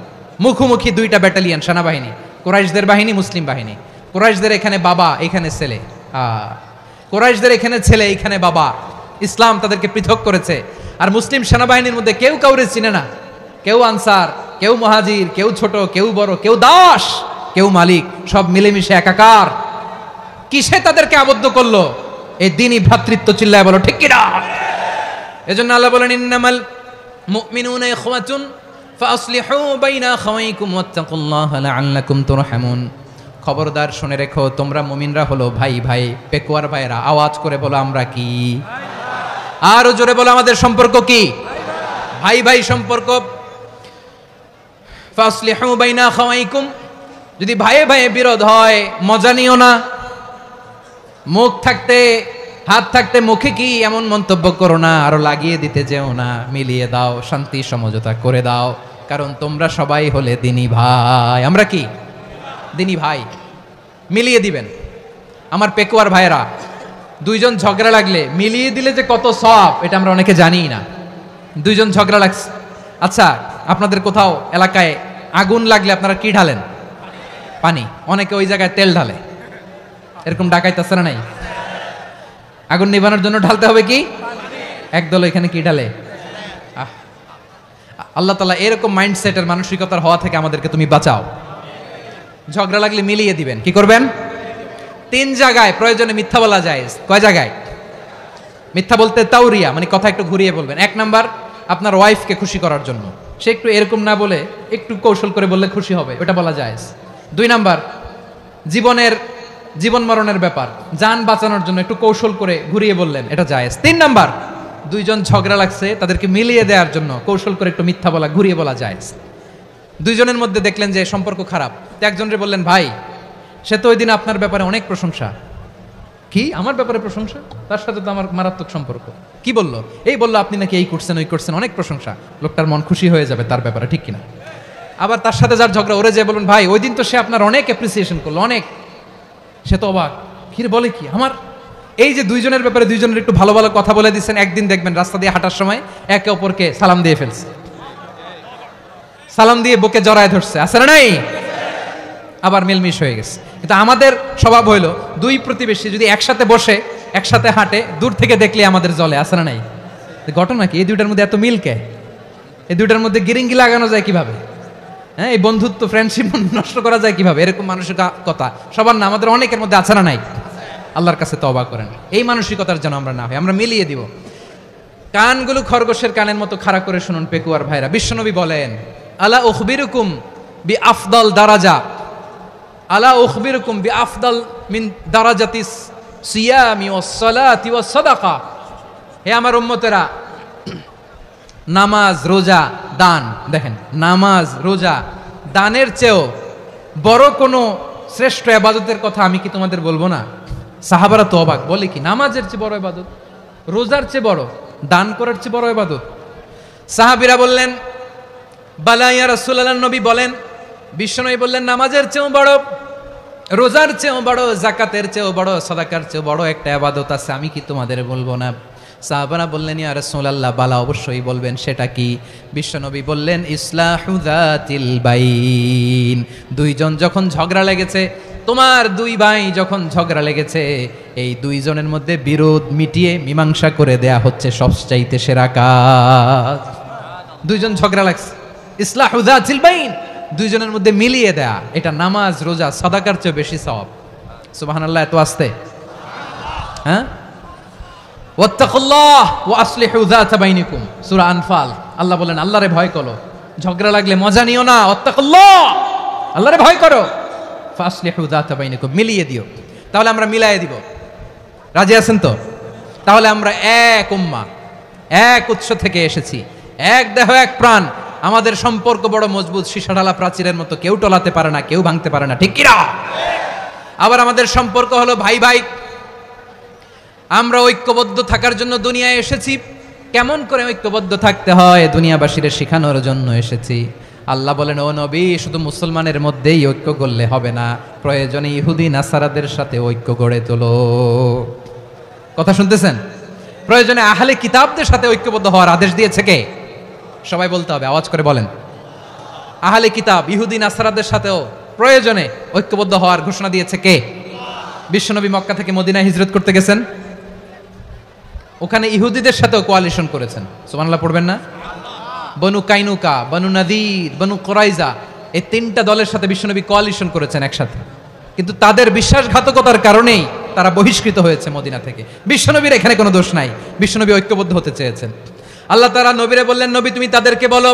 মুখোমুখি দুইটা ব্যাটালিয়ন সেনাবাহিনী, কোরাইশদের বাহিনী, মুসলিম বাহিনী। কোরাইশদের এখানে বাবা, এখানে ছেলে। কোরাইশদের এখানে ছেলে, এখানে বাবা। ইসলাম তাদেরকে পৃথক করেছে। আর মুসলিম সেনাবাহিনীর মধ্যে কেউ কাউরে চিনে না। কেউ আনসার, কেউ মুহাজির, কেউ ছোট, কেউ বড়, কেউ দাস, কেউ মালিক, সব মিলেমিশে একাকার। কিসে তাদেরকে আবদ্ধ করলো? এই দিনই ভ্রাতৃত্ব। চিল্লায় বলো ঠিক কিনা? এজন্য আল্লাহ বলেন, ইন্নামাল মুমিনুনা ইখওয়াতুন ফাসলিহু বাইনা আখাওয়াইকুম ওয়াত্তাকুল্লাহা লাআল্লাকুম তুরহামুন। খবরদার শুনে রেখো, তোমরা মুমিনরা হলো ভাই ভাই। পেকুয়ার ভাইরা আওয়াজ করে বলো, আমরা কি? আরো জোরে বলো, আমাদের সম্পর্ক কি? ভাই ভাই সম্পর্ক। ফাসলিহু বাইনা আখাওয়াইকুম, যদি ভাইয়ে ভাইয়ে বিরোধ হয় মজা নিও না। মুখ থাকতে, হাত থাকতে মুখে কি এমন মন্তব্য করো না, আরো লাগিয়ে দিতে যেও না। মিলিয়ে দাও, শান্তি সমঝোতা করে দাও, কারণ তোমরা সবাই হলে দিনী ভাই। আমরা কি? দিনী ভাই। মিলিয়ে দিবেন। আমার পেকুয়ার ভাইয়েরা, দুইজন ঝগড়া লাগলে মিলিয়ে দিলে যে কত সওয়াব, এটা আমরা অনেকে জানি না। দুইজন ঝগড়া লাগছে, আচ্ছা আপনাদের কোথাও এলাকায় আগুন লাগলে আপনারা কি ঢালেন? পানি। অনেকে ওই জায়গায় তেল ঢালে। এরকম ডাকাইতেছে না নাই? আগুন নিভানোর জন্য ঢালতে হবে কি? একদল এখানে কি ঢালে? আল্লাহ তাআলা এরকম মাইন্ডসেটের, মানসিকতার হওয়া থেকে আমাদেরকে তুমি বাঁচাও। ঝগড়া লাগলে মিলিয়ে দিবেন। কি করবেন? তিন জায়গায় প্রয়োজনে মিথ্যা বলা যায়। কয় জায়গায় মিথ্যা বলতে? তাওরিয়া, মানে কথা একটু ঘুরিয়ে বলবেন। এক নাম্বার, আপনার ওয়াইফকে খুশি করার জন্য, সে একটু এরকম না বলে একটু কৌশল করে বললে খুশি হবে, ওটা বলা যায়। দুই নাম্বার, জীবনের জীবন মরণের ব্যাপার, যান বাঁচানোর জন্য একটু কৌশল করে ঘুরিয়ে বললেন, এটা জায়েজ। 3 নাম্বার, দুইজন ঝগড়া লাগছে, তাদেরকে মিলিয়ে দেওয়ার জন্য কৌশল করে একটু মিথ্যা বলা, ঘুরিয়ে বলা জায়েজ। দুইজনের মধ্যে দেখলেন যে সম্পর্ক খারাপ, তো একজনরে বললেন, ভাই সে তো ওই দিন আপনার ব্যাপারে অনেক প্রশংসা। কি আমার ব্যাপারে প্রশংসা? তার সাথে তো আমার মারাত্মক সম্পর্ক। কি বললো? এই বললো আপনি নাকি এই করছেন ওই করছেন, অনেক প্রশংসা। লোকটার মন খুশি হয়ে যাবে তার ব্যাপারে, ঠিক কিনা? আবার তার সাথে যার ঝগড়া, ওরে যে বলুন, ভাই ওই দিন তো সে আপনার অনেক অ্যাপ্রিসিয়েশন করলো, অনেক। সে তো অবাক, কিরে বলে কি আমার? এই যে দুইজনের ব্যাপারে দুইজনের একটু ভালো ভালো কথা বলে দিচ্ছেন, একদিন দেখবেন রাস্তা দিয়ে হাঁটার সময় একে অপরকে সালাম দিয়ে ফেলছে, সালাম দিয়ে বুকে জড়ায় ধরছে, আছে না নাই? আবার মিলমিশ হয়ে গেছে। কিন্তু আমাদের স্বভাব হইলো, দুই প্রতিবেশী যদি একসাথে বসে একসাথে হাঁটে, দূর থেকে দেখলে আমাদের জলে, আছে না নাই? ঘটনা কি? এই দুইটার মধ্যে এত মিলকে, এই দুইটার মধ্যে গিরিঙ্গি লাগানো যায় কিভাবে? হ্যাঁ, এই বন্ধুত্ব ফ্রেন্ডশিপ নষ্ট করা যায় কিভাবে? এরকম মানসিকতা সবার না, আমাদের অনেকের মধ্যে আছে না নাই? আল্লাহর কাছে তওবা করেন, এই মানসিকতার যেন আমরা না হই, আমরা মিলিয়ে দিব। কানগুলো খরগোশের কানের মতো খাড়া করে শুনুন পেকুয়ার ভাইরা। বিশ্বনবী বলেন, আলা উখবিরুকুম বি আফদাল দারাজা, আলা উখবিরুকুম বি আফদাল মিন দারাজাতিস সিয়ামি ওয়াস সালাতি ওয়াস সাদাকা। হে আমার উম্মতেরা, নামাজ, রোজা, দান, দেখেন নামাজ, রোজা, দানের চেয়েও বড় কোনো শ্রেষ্ঠ ইবাদতের কথা আমি কি তোমাদের বলবো না? সাহাবারা তো অবাক, বলে কি নামাজের চেয়ে বড় ইবাদত, রোজার চেয়ে বড়, দান করার চেয়ে বড় ইবাদত? সাহাবীরা বললেন, বালা ইয়া রাসূলুল্লাহ। নবী বলেন, বিশ্বনবী বললেন, নামাজের চেয়েও বড়, রোজার চেয়েও বড়, যাকাতের চেয়েও বড়, সাদাকার চেয়েও বড় একটা ইবাদত আছে, আমি কি তোমাদের বলবো না? সাহাবারা বললেন, ইয়া রাসূলুল্লাহ, বালা অবশ্যই বলবেন, সেটা কি? বিশ্বনবী বললেন, ইসলাহু যাতিল বাইন। দুইজন যখন ঝগড়া লেগেছে, তোমার দুই ভাই যখন ঝগড়া লেগেছে, এই দুইজনের মধ্যে বিরোধ মিটিয়ে মীমাংসা করে দেয়া হচ্ছে সবচাইতে সেরা কাজ। দুইজন ঝগড়া লাগছে, ইসলাহু যাতিল বাইন, দুইজনের মধ্যে মিলিয়ে দেয়া, এটা নামাজ, রোজা, সাদাকার চেয়ে বেশি সওয়াব। সুবহানাল্লাহ, এত আসতে, হ্যাঁ? ওয়াত্তাকুল্লাহ ওয়া আসলিহু যাতা বাইনিকুম, সূরা আনফাল। আল্লাহ বলেন, আল্লাহরে ভয় করো, ঝগড়া লাগলে মজা নিও না, ওয়াত্তাকুল্লাহ, আল্লাহরে ভয় করো, ফাসলিহু যাতা বাইনিকুম, মিলিয়ে দিও। তাহলে আমরা মিলায়ে দিব, রাজি আছেন তো? তাহলে আমরা এক উম্মাহ, এক উৎস থেকে এসেছি, এক দেহ এক প্রাণ, আমাদের সম্পর্ক বড় মজবুত, সীসাঢালা প্রাচীরের মতো, কেউ টলাতে পারে না, কেউ ভাঙতে পারে না, ঠিক কি না? আবার আমাদের সম্পর্ক হলো ভাই ভাই, আমরা ঐক্যবদ্ধ থাকার জন্য দুনিয়ায় এসেছি। কেমন করে ঐক্যবদ্ধ থাকতে হয় দুনিয়াবাসীদের শেখানোর জন্য এসেছি। আল্লাহ বলেন, ও নবী, শুধু মুসলমানের মধ্যেই ঐক্য করলে হবে না, প্রয়োজনে ইহুদি নাসারাদের সাথে ঐক্য গড়ে তোলো। কথা শুনতেছেন? প্রয়োজনে আহলে কিতাবদের সাথে ঐক্যবদ্ধ হওয়ার আদেশ দিয়েছে কে? সবাই বলতে হবে, আওয়াজ করে বলেন। আহলে কিতাব, ইহুদি নাসারাদের সাথেও প্রয়োজনে ঐক্যবদ্ধ হওয়ার ঘোষণা দিয়েছে কে? বিশ্বনবী মক্কা থেকে মদিনায় হিজরত করতে গেছেন, ওখানে ইহুদিদের সাথেও কোয়ালিশন করেছেন। সুবহানাল্লাহ পড়বেন না? বনু কাইনুকা, বনু নাদির, বনু কুরাইজা, এই 3টা দলের সাথে বিশ্বনবী কোয়ালিশন করেছেন একসাথে। কিন্তু তাদের বিশ্বাসঘাতকতার কারণেই তারা বহিষ্কৃত হয়েছে মদিনা থেকে। বিশ্বনবীর এখানে কোনো দোষ নাই, বিশ্বনবী ঐক্যবদ্ধ হতে চেয়েছেন। আল্লাহ তাআলা নবীরে বললেন, নবী তুমি তাদেরকে বলো,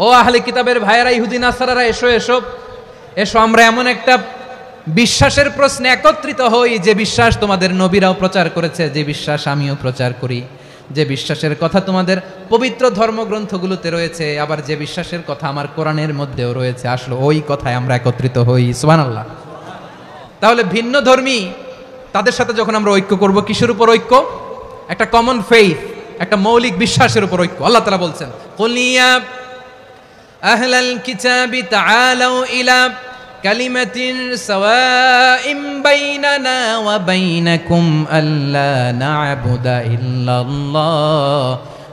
ও আহলে কিতাবের ভাইয়েরা, ইহুদি নাসারারা, এসো এসো এসো, আমরা এমন একটা বিশ্বাসের প্রশ্নে একত্রিত হই, যে বিশ্বাস তোমাদের নবীরাও প্রচার করেছে, যে বিশ্বাস আমিও প্রচার করি, যে বিশ্বাসের কথা তোমাদের পবিত্র ধর্মগ্রন্থগুলোতে রয়েছে, আবার যে বিশ্বাসের কথা আমার কোরআনের মধ্যেও রয়েছে, আসলে ওই কথায় আমরা একত্রিত হই। সুবহানাল্লাহ। তাহলে ভিন্ন ধর্মী তাদের সাথে যখন আমরা ঐক্য করব, কিসের উপর ঐক্য? একটা কমন ফেইথ, একটা মৌলিক বিশ্বাসের উপর ঐক্য। আল্লাহ তাআলা বলছেন, কুলিয়া আহলাল কিতাবি তাআলাউ ইলা কালিমাতিন সাওয়াইম বাইনানা ওয়া বাইনাকুম আল্লা না'বুদা ইল্লাল্লাহ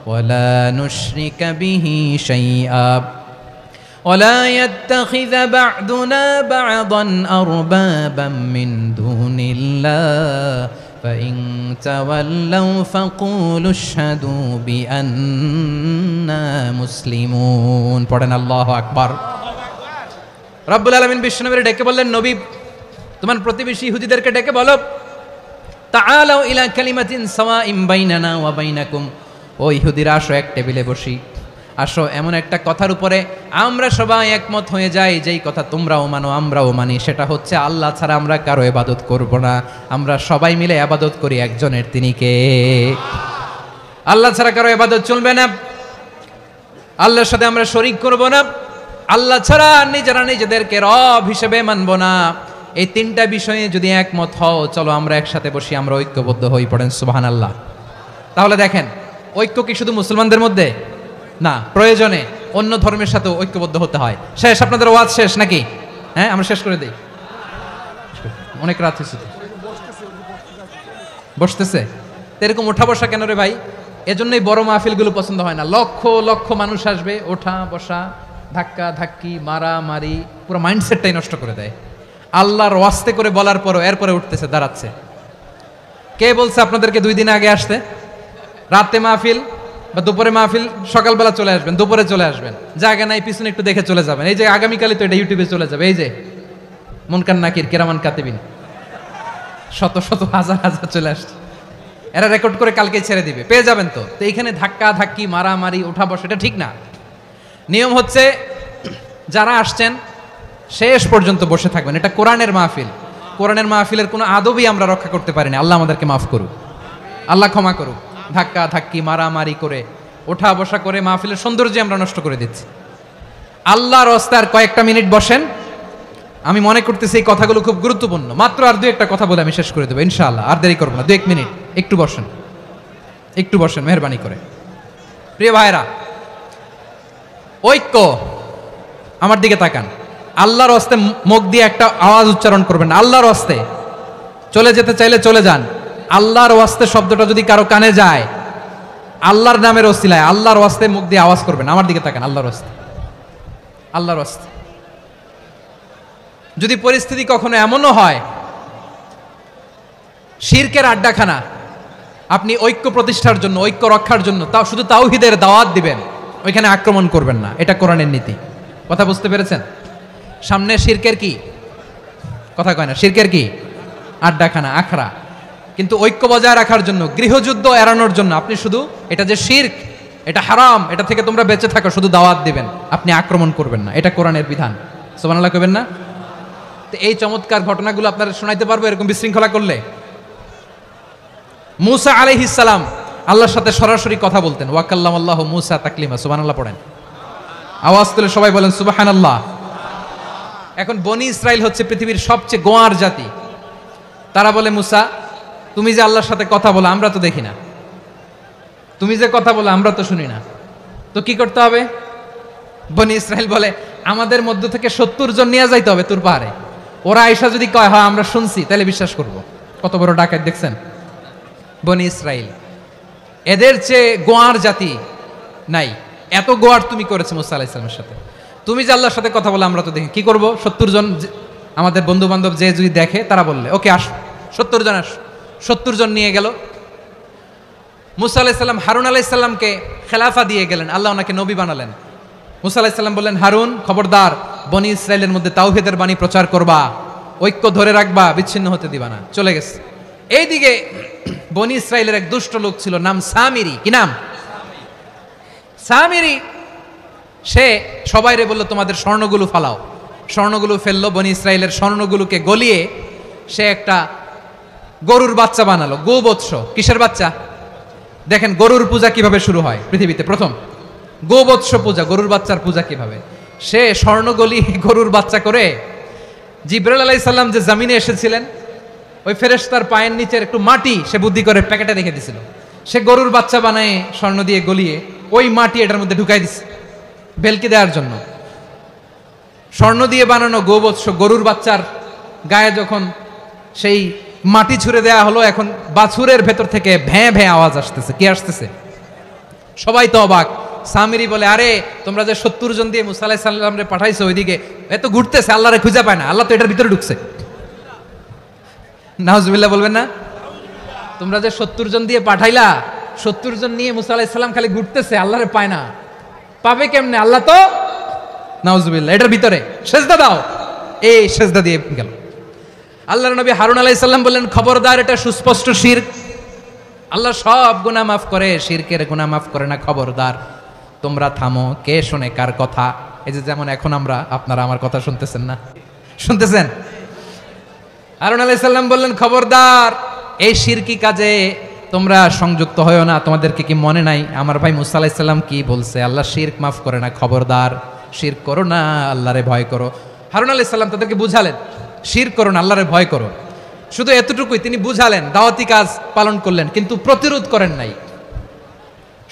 ওয়া লা নুশরিকা বিহি শাইআ ওয়া লা ইয়াত্তাখিযা বা'দুনা বা'দান আরবাবাম মিন দুনিল্লাহ ফাইন তাওয়াল্লাউ ফাকুলু আশহাদু বিআন্না মুসলিমুন। পড়েন আল্লাহু আকবার। রব্বুল আলামিন বিশ্বনবীকে ডেকে বললেন, নবী তোমার প্রতিবেশী ইহুদিদেরকে ডেকে বলো, তাআলাউ ইলা কালিমাতিন সাওয়াইম বাইনানা ওয়া বাইনাকুম, ও ইহুদিরা আসো এক টেবিলে বসি, আসো এমন একটা কথার উপরে আমরা সবাই একমত হয়ে যাই, যেই কথা তোমরাও মানো আমরাও মানি, সেটা হচ্ছে আল্লাহ ছাড়া আমরা কারো ইবাদত করব না। আমরা সবাই মিলে ইবাদত করি একজনের, তিনি কে? আল্লাহ ছাড়া কারো ইবাদত চলবে না, আল্লাহর সাথে আমরা শরীক করব না, আল্লাহ ছাড়া নিজেরা নিজেদেরকে রব হিসেবে মানব না। এই তিনটা বিষয়ে যদি একমত হও, চলো আমরা একসাথে বসি, আমরা ঐক্যবদ্ধ হই। পড়েন সুবহানাল্লাহ। তাহলে দেখেন, ঐক্য কি শুধু মুসলমানদের মধ্যে না, প্রয়োজনে অন্য ধর্মের সাথে ঐক্যবদ্ধ হতে হয়। শেষ, আপনাদের ওয়াজ শেষ নাকি? হ্যাঁ, আমরা শেষ করে দিই, অনেক রাত হয়েছে। বসতেছে এরকম ওঠা বসা কেন রে ভাই? এজন্যই বড় মাহফিলগুলো পছন্দ হয় না। লক্ষ লক্ষ মানুষ আসবে, ওঠা বসা, ধাক্কা ধাক্কি, মারামারি, পুরো মাইন্ডসেটটাই নষ্ট করে দেয়। আল্লাহর ওয়াস্তে করে বলার পরও এরপরে উঠতেছে, দাঁড়াচ্ছে। কে বলছে আপনাদেরকে 2 দিন আগে আসতে? রাতে মাহফিল বা দুপুরে মাহফিল, সকালবেলা চলে আসবেন, দুপুরে চলে আসবেন, জায়গা নাই পিছনে একটু দেখে চলে যাবেন। এই যে আগামীকালই তো এটা ইউটিউবে চলে যাবে, এই যে মুনকার নাকির কেরামান কাতিবিন, শত শত হাজার হাজার চলে আসছে, এরা রেকর্ড করে কালকে ছেড়ে দিবে, পেয়ে যাবেন। তো এইখানে ধাক্কা ধাক্কি, মারামারি, ওঠা বসা, এটা ঠিক না। নিয়ম হচ্ছে যারা আসছেন শেষ পর্যন্ত বসে থাকবেন। এটা কোরআনের মাহফিল, কোরআনের মাহফিলের কোনো আদবই আমরা রক্ষা করতে পারিনি। আল্লাহ আমাদেরকে মাফ করুক, আল্লাহ ক্ষমা করুক। ধাক্কা ধাক্কি, মারামারি করে, ওঠা বসা করে মাহফিলের সৌন্দর্য আমরা নষ্ট করে দিচ্ছি। আল্লাহর রাস্তায় কয়েকটা মিনিট বসেন। আমি মনে করতেছি এই কথাগুলো খুব গুরুত্বপূর্ণ। মাত্র আর 2-1টা কথা বলে আমি শেষ করে দেবো ইনশাআল্লাহ, আর দেরি করবো না। 2-1 মিনিট একটু বসেন, একটু বসেন মেহরবানি করে। প্রিয় ভাইরা, ঐক্য, আমার দিকে তাকান। আল্লাহর রাস্তায় মুখ দিয়ে একটা আওয়াজ উচ্চারণ করবেন, আল্লাহর রাস্তায়। চলে যেতে চাইলে চলে যান। আল্লাহর ওয়াস্তে শব্দটা যদি কারো কানে যায়, আল্লাহর নামের ওসিলায় আল্লাহর ওয়াস্তে মুখ দিয়ে আওয়াজ করবেন। আমার দিকে তাকান, আল্লাহর ওয়াস্তে, আল্লাহর ওয়াস্তে। যদি পরিস্থিতি কখনো এমনও হয় শিরকের আড্ডাখানা, আপনি ঐক্য প্রতিষ্ঠার জন্য, ঐক্য রক্ষার জন্য তাও শুধু তাওহীদের দাওয়াত দিবেন, ওইখানে আক্রমণ করবেন না। এটা কোরআনের নীতি। কথা বুঝতে পেরেছেন? সামনে শিরকের কি কথা কয় না, শিরকের কি আড্ডাখানা, আখড়া। কিন্তু ঐক্য বজায় রাখার জন্য, গৃহযুদ্ধ এড়ানোর জন্য আপনি শুধু এটা যে শিরক, এটা হারাম, এটা থেকে তোমরা বেঁচে থাকো, শুধু দাওয়াত দিবেন, আপনি আক্রমণ করবেন না। এটা কোরআনের বিধান। সুবহানাল্লাহ কইবেন না? তো এই চমৎকার ঘটনাগুলো আপনারা শোনাইতে পারবো এরকম বিশৃঙ্খলা করলে। মূসা আলাইহিস সালাম আল্লাহর সাথে সরাসরি কথা বলতেন। ওয়াকাল্লামাল্লাহু মূসা তাকলিমা। সুবহানাল্লাহ পড়েন, আওয়াজ তুলে সবাই বলেন সুবহানাল্লাহ। এখন বনি ইসরাইল হচ্ছে পৃথিবীর সবচেয়ে গোয়ার জাতি। তারা বলে, মূসা তুমি যে আল্লাহর সাথে কথা বলো আমরা তো দেখি না, তুমি যে কথা বলো আমরা তো শুনি না, তো কি করতে হবে? বনি ইসরাইল বলে, আমাদের মধ্য থেকে 70 জন নিয়ে যাইতে হবে তুর পাহাড়ে। ওরা আয়েশা যদি কয় হ্যাঁ আমরা শুনছি, তাহলে বিশ্বাস করব। কত বড় ডাকাত দেখছেন বনি ইসরাইল। এদের চেয়ে গোয়ার জাতি নাই। এত গোয়ার তুমি করেছো মুসা আলাইহিস সালামের সাথে। তুমি যে আল্লাহর সাথে কথা বলে আমরা তো দেখি, কি করব? 70 জন আমাদের বন্ধু বান্ধব যে যদি দেখে, তারা বললে ওকে আস, 70 জন আস। 70 জন নিয়ে গেল। মুসা আলাইহিস সালাম হারুন আলাইহিস সালামকে খেলাফা দিয়ে গেলেন, আল্লাহ ওনাকে নবী বানালেন। মুসা আলাইহিস সালাম বললেন, হারুন খবরদার, বনি ইসরাইলের মধ্যে তাওহীদের বাণী প্রচার করবা, ঐক্য ধরে রাখবা, বিচ্ছিন্ন হতে দিবা না। চলে গেছে। এইদিকে বনি ইসরাইলের এক দুষ্ট লোক ছিল, নাম সামিরি। কি নাম? সামিরি। সে সবাইরে বলল, তোমাদের স্বর্ণগুলো ফালাও। স্বর্ণগুলো ফেললো, বনি ইসরাইলের স্বর্ণগুলোকে গলিয়ে সে একটা গরুর বাচ্চা বানালো। গোবৎস। কিসের বাচ্চা? দেখেন গরুর পূজা কিভাবে শুরু হয় পৃথিবীতে প্রথম। গোবৎস পূজা, গরুর বাচ্চার পূজা কিভাবে। সে স্বর্ণ গলি গরুর বাচ্চা করে, জিবরাইল আলাইহিস সালাম যে জমিনে এসেছিলেন, ওই ফেরেশতার পায়ের নিচের একটু মাটি সে বুদ্ধি করে প্যাকেটে রেখে দিছিল। সে গরুর বাচ্চা বানায় স্বর্ণ দিয়ে গলিয়ে ওই মাটি এটার মধ্যে ঢুকাই দিছে ভেলকি দেওয়ার জন্য। স্বর্ণ দিয়ে বানানো গোবৎস গরুর বাচ্চার গায়ে যখন সেই মাটি ছুঁড়ে দেয়া হলো, এখন বাছুরের ভেতর থেকে ভ্যাঁ ভ্যাঁ আওয়াজ আসতেছে। কি আসতেছে? সবাই তো অবাক। সামিরি বলে, আরে তোমরা যে 70 জন দিয়ে মুসা আলাইহিস সালামরে পাঠাইছো ওইদিকে, এত ঘুরতেছে, আল্লাহরে খুঁজে পায় না, আল্লাহ তো এটার ভিতরে ঢুকছে। নাউজুবিল্লাহ বলবেন না? তোমরা যে 70 জন দিয়ে পাঠাইলা, 70 জন নিয়ে মুসা আলাইহিস সালাম খালি ঘুরতেছে, আল্লাহরে পায় না। পাবে কেমনে? আল্লাহ তো, নাউজুবিল্লাহ, এটার ভিতরে সেজদা দাও। এই সেজদা দিয়ে গেল। আল্লাহর নবী হারুন আলাইহিস সালাম বললেন, খবরদার, এটা সুস্পষ্ট শিরক। আল্লাহ সব গুনাহ মাফ করে, শিরকের গুনাহ মাফ করে না, খবরদার। তোমরা থামো, কে শোনে কার কথা। এই যে যেমন এখন আপনারা আমার কথা শুনতেছেন না, শুনতেছেন? হারুন আলাইহিস সালাম বললেন, খবরদার, এই শিরকি কাজে তোমরা সংযুক্ত হয়ো না। তোমাদেরকে কি মনে নাই আমার ভাই মুসা আলাইহিস সালাম কি বলছে? আল্লাহ শিরক মাফ করে না, খবরদার শিরক করো না, আল্লাহরে ভয় করো। হারুন আলাইহিস সালাম তাদেরকে বুঝালেন, শিরক করো না, আল্লাহরে ভয় করো। শুধু এতটুকুই তিনি বুঝালেন, দাওয়াতি কাজ পালন করলেন, কিন্তু প্রতিরোধ করেন নাই,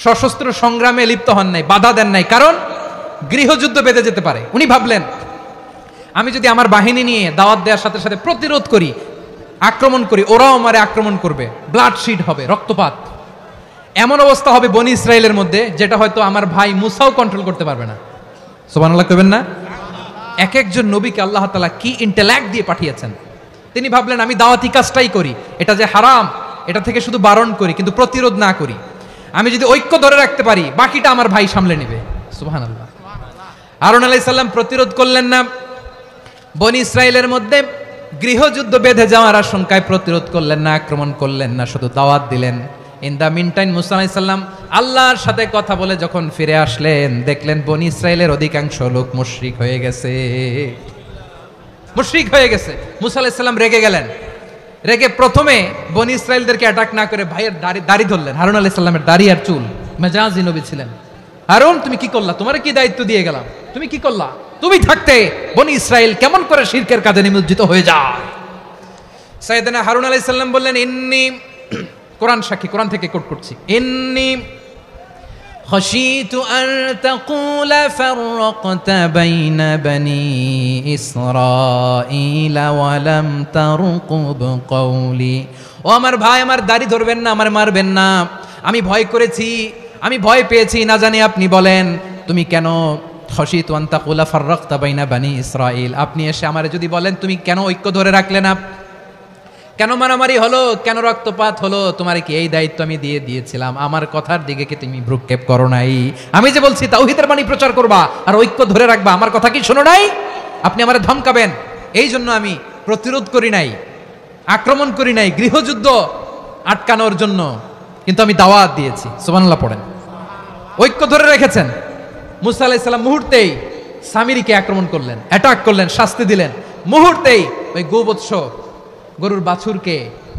সশস্ত্র সংগ্রামে লিপ্ত হন নাই, বাধা দেন নাই, কারণ গৃহযুদ্ধ বেঁধে যেতে পারে। উনি ভাবলেন, আমি যদি আমার বাহিনী নিয়ে দাওয়াত দেওয়ার সাথে সাথে প্রতিরোধ করি, আক্রমণ করি, ওরাও আমারে আক্রমণ করবে, ব্লাডশিড হবে, রক্তপাত, এমন অবস্থা হবে বনি ইসরায়েলের মধ্যে যেটা হয়তো আমার ভাই মুসাও কন্ট্রোল করতে পারবে না। সুবহানাল্লাহ কইবেন না? এক একজন নবীকে আল্লাহ তাআলা কি ইন্টেলেক্ট দিয়ে পাঠিয়েছেন। তিনি ভাবলেন, আমি দাওয়াতি কাজটাই করি, এটা যে হারাম এটা থেকে শুধু বারণ করি, কিন্তু প্রতিরোধ না করি। আমি যদি ঐক্য ধরে রাখতে পারি, বাকিটা আমার ভাই সামলে নেবে। সুবহানাল্লাহ। হারুন আলাইহিস সালাম প্রতিরোধ করলেন না, বনি ইসরায়েলের মধ্যে গৃহযুদ্ধ বেঁধে যাওয়ার আশঙ্কায় প্রতিরোধ করলেন না, আক্রমণ করলেন না, শুধু দাওয়াত দিলেন। ইন দা মিন টাইম মুসা আলাইহিস সালাম আল্লাহর সাথে কথা বলে যখন ফিরে আসলেন, দেখলেন বনি ইসরায়েলের অধিকাংশ লোক মুশরিক হয়ে গেছে, মুশরিক হয়ে গেছে। মুসা আলাইহিস সালাম রেগে গেলেন, রেগে প্রথমে বনি ইসরায়েলদেরকে অ্যাটাক না করে ভাইয়ের দাড়ি ধরলেন। হারুন আলাইহিস সালামের দাড়ি আর চুল, মেজাজি নবী ছিলেন। হারুন, তুমি কি করলা? তোমার কি দায়িত্ব দিয়ে গেলাম, তুমি কি করলা? তুমি থাকতে বনি ইসরায়েল কেমন করে শিরকের কাজে নিমজ্জিত হয়ে যায়? সাইয়েদনা হারুন আলাইহিস সালাম বললেন, ইন্নী, কোরআন সাক্ষী, কোরআন থেকে কোট করছি, ইন্নী খাশিতু আন তাকুলা ফাররাকতা বাইনা বনি ইসরাঈল ওয়া লাম তারকুব কওলি। ও আমার ভাই, আমার দাড়ি ধরবেন না, আমার মারবেন না। আমি ভয় করেছি, আমি ভয় পেয়েছি, না জানি আপনি বলেন তুমি কেন খাশিতু আন তাকুলা ফাররাকতা বাইনা বনি ইসরাঈল, আপনি এসে আমারে যদি বলেন তুমি কেন ঐক্য ধরে রাখলে না, কেন মারামারি হলো, কেন রক্তপাত হলো, তোমার কি এই দায়িত্ব আমি দিয়ে দিয়েছিলাম? আমার কথার দিকে কি তুমি ভ্রুক্ষেপ করো নাই? আমি যে বলছি তাওহীদের বাণী প্রচার করবা আর ঐক্য ধরে রাখবা, আমার কথা কি শোনো নাই? আপনি আমারে ধমকাবেন, এই জন্য আমি প্রতিরোধ করি নাই, আক্রমণ করি নাই, গৃহযুদ্ধ আটকানোর জন্য কিন্তু আমি দাওয়াত দিয়েছি। সুবহানাল্লাহ পড়েন। ঐক্য ধরে রেখেছেন। মুসা আলাইহিস সালাম মুহূর্তেই সামিরীকে আক্রমণ করলেন, অ্যাটাক করলেন, শাস্তি দিলেন। মুহূর্তেই ওই গোবৎস গরুর বাছুরকে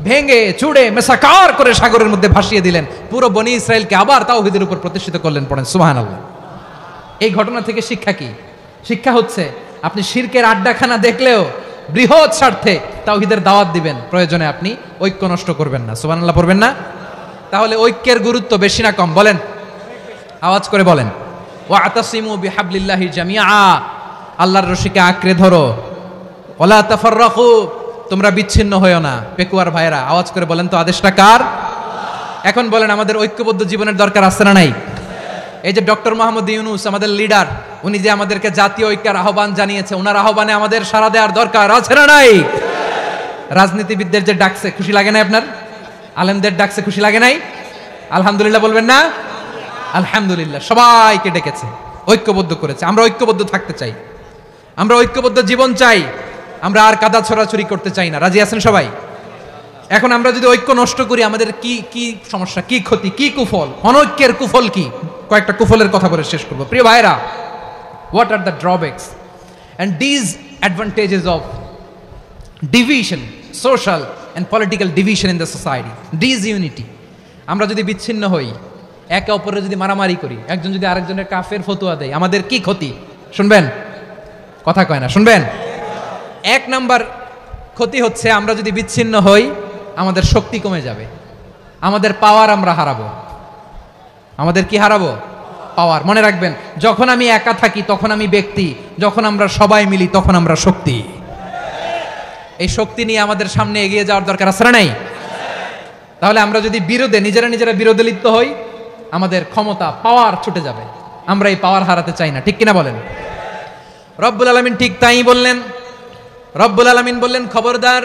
ভেঙে চুড়ে মেসাকার করে সাগরের মধ্যে ভাসিয়ে দিলেন। পুরো বনি ইসরায়েলকে আবার তাওহীদের উপর প্রতিষ্ঠিত করলেন। পড়েন সুবহানাল্লাহ। এই ঘটনা থেকে শিক্ষা কি? শিক্ষা হচ্ছে, আপনি শিরকের আড্ডাখানা দেখলেও বৃহৎ স্বার্থে তাওহীদের দাওয়াত দিবেন, প্রয়োজনে আপনি ঐক্য নষ্ট করবেন না। সুবহানাল্লাহ পড়বেন না? তাহলে ঐক্যের গুরুত্ব বেশি না কম? বলেন, আওয়াজ করে বলেন। ওয়াতাসিমু বিহাবলিল্লাহি জামিআ, আল্লাহর রশিকে আঁকড়ে ধরো। ওয়ালা তাফাররাকু, তোমরা বিচ্ছিন্ন হয়ো না। পেকুয়ার ভাইরা আওয়াজ করে বলেন তো, আদেশটা কার? এখন বলেন, আমাদের ঐক্যবদ্ধ জীবনের দরকার আছে না নাই? এই যে ডক্টর মোহাম্মদ ইউনূস আমাদের লিডার, উনি যে আমাদেরকে জাতীয় ঐক্যের আহ্বান জানিয়েছে, ওনার আহ্বানে আমাদের সাড়া দেওয়ার দরকার আছে না নাই? রাজনীতিবিদদের যে ডাকছে, খুশি লাগে না আপনার? আলেমদের ডাকছে, খুশি লাগে নাই? আলহামদুলিল্লাহ বলবেন না? আলহামদুলিল্লাহ, সবাইকে ডেকেছে, ঐক্যবদ্ধ করেছে। আমরা ঐক্যবদ্ধ থাকতে চাই, আমরা ঐক্যবদ্ধ জীবন চাই, আমরা আর কাদা ছড়াছড়ি করতে চাই না। রাজি আছেন সবাই? এখন আমরা যদি ঐক্য নষ্ট করি, আমাদের কি কি সমস্যা, কি ক্ষতি, কি কুফল? অনৈক্যের কুফল কি? কয়েকটা কুফলের কথা বলে শেষ করবো। প্রিয় ভাইরা, what are the drawbacks and disadvantages of division, social and political division in the society, disunity. আমরা যদি বিচ্ছিন্ন হই, একে অপরের যদি মারামারি করি, একজন যদি আরেকজনের কাফের ফতোয়া দেয়, আমাদের কি ক্ষতি? শুনবেন? কথা কয় না, শুনবেন? এক নাম্বার ক্ষতি হচ্ছে, আমরা যদি বিচ্ছিন্ন হই, আমাদের শক্তি কমে যাবে, আমাদের পাওয়ার আমরা হারাবো। আমাদের কি হারাবো? পাওয়ার। মনে রাখবেন, যখন আমি একা থাকি তখন আমি ব্যক্তি, যখন আমরা সবাই মিলি তখন আমরা শক্তি। এই শক্তি নিয়ে আমাদের সামনে এগিয়ে যাওয়ার দরকার আছে না নাই? তাহলে আমরা যদি নিজেরা বিরোধে লিপ্ত হই, আমাদের ক্ষমতা, পাওয়ার ছুটে যাবে। আমরা এই পাওয়ার হারাতে চাই না, ঠিক কিনা বলেন? রব্বুল আলামিন ঠিক তাই বললেন। রব্বুল আলামিন বললেন, খবরদার,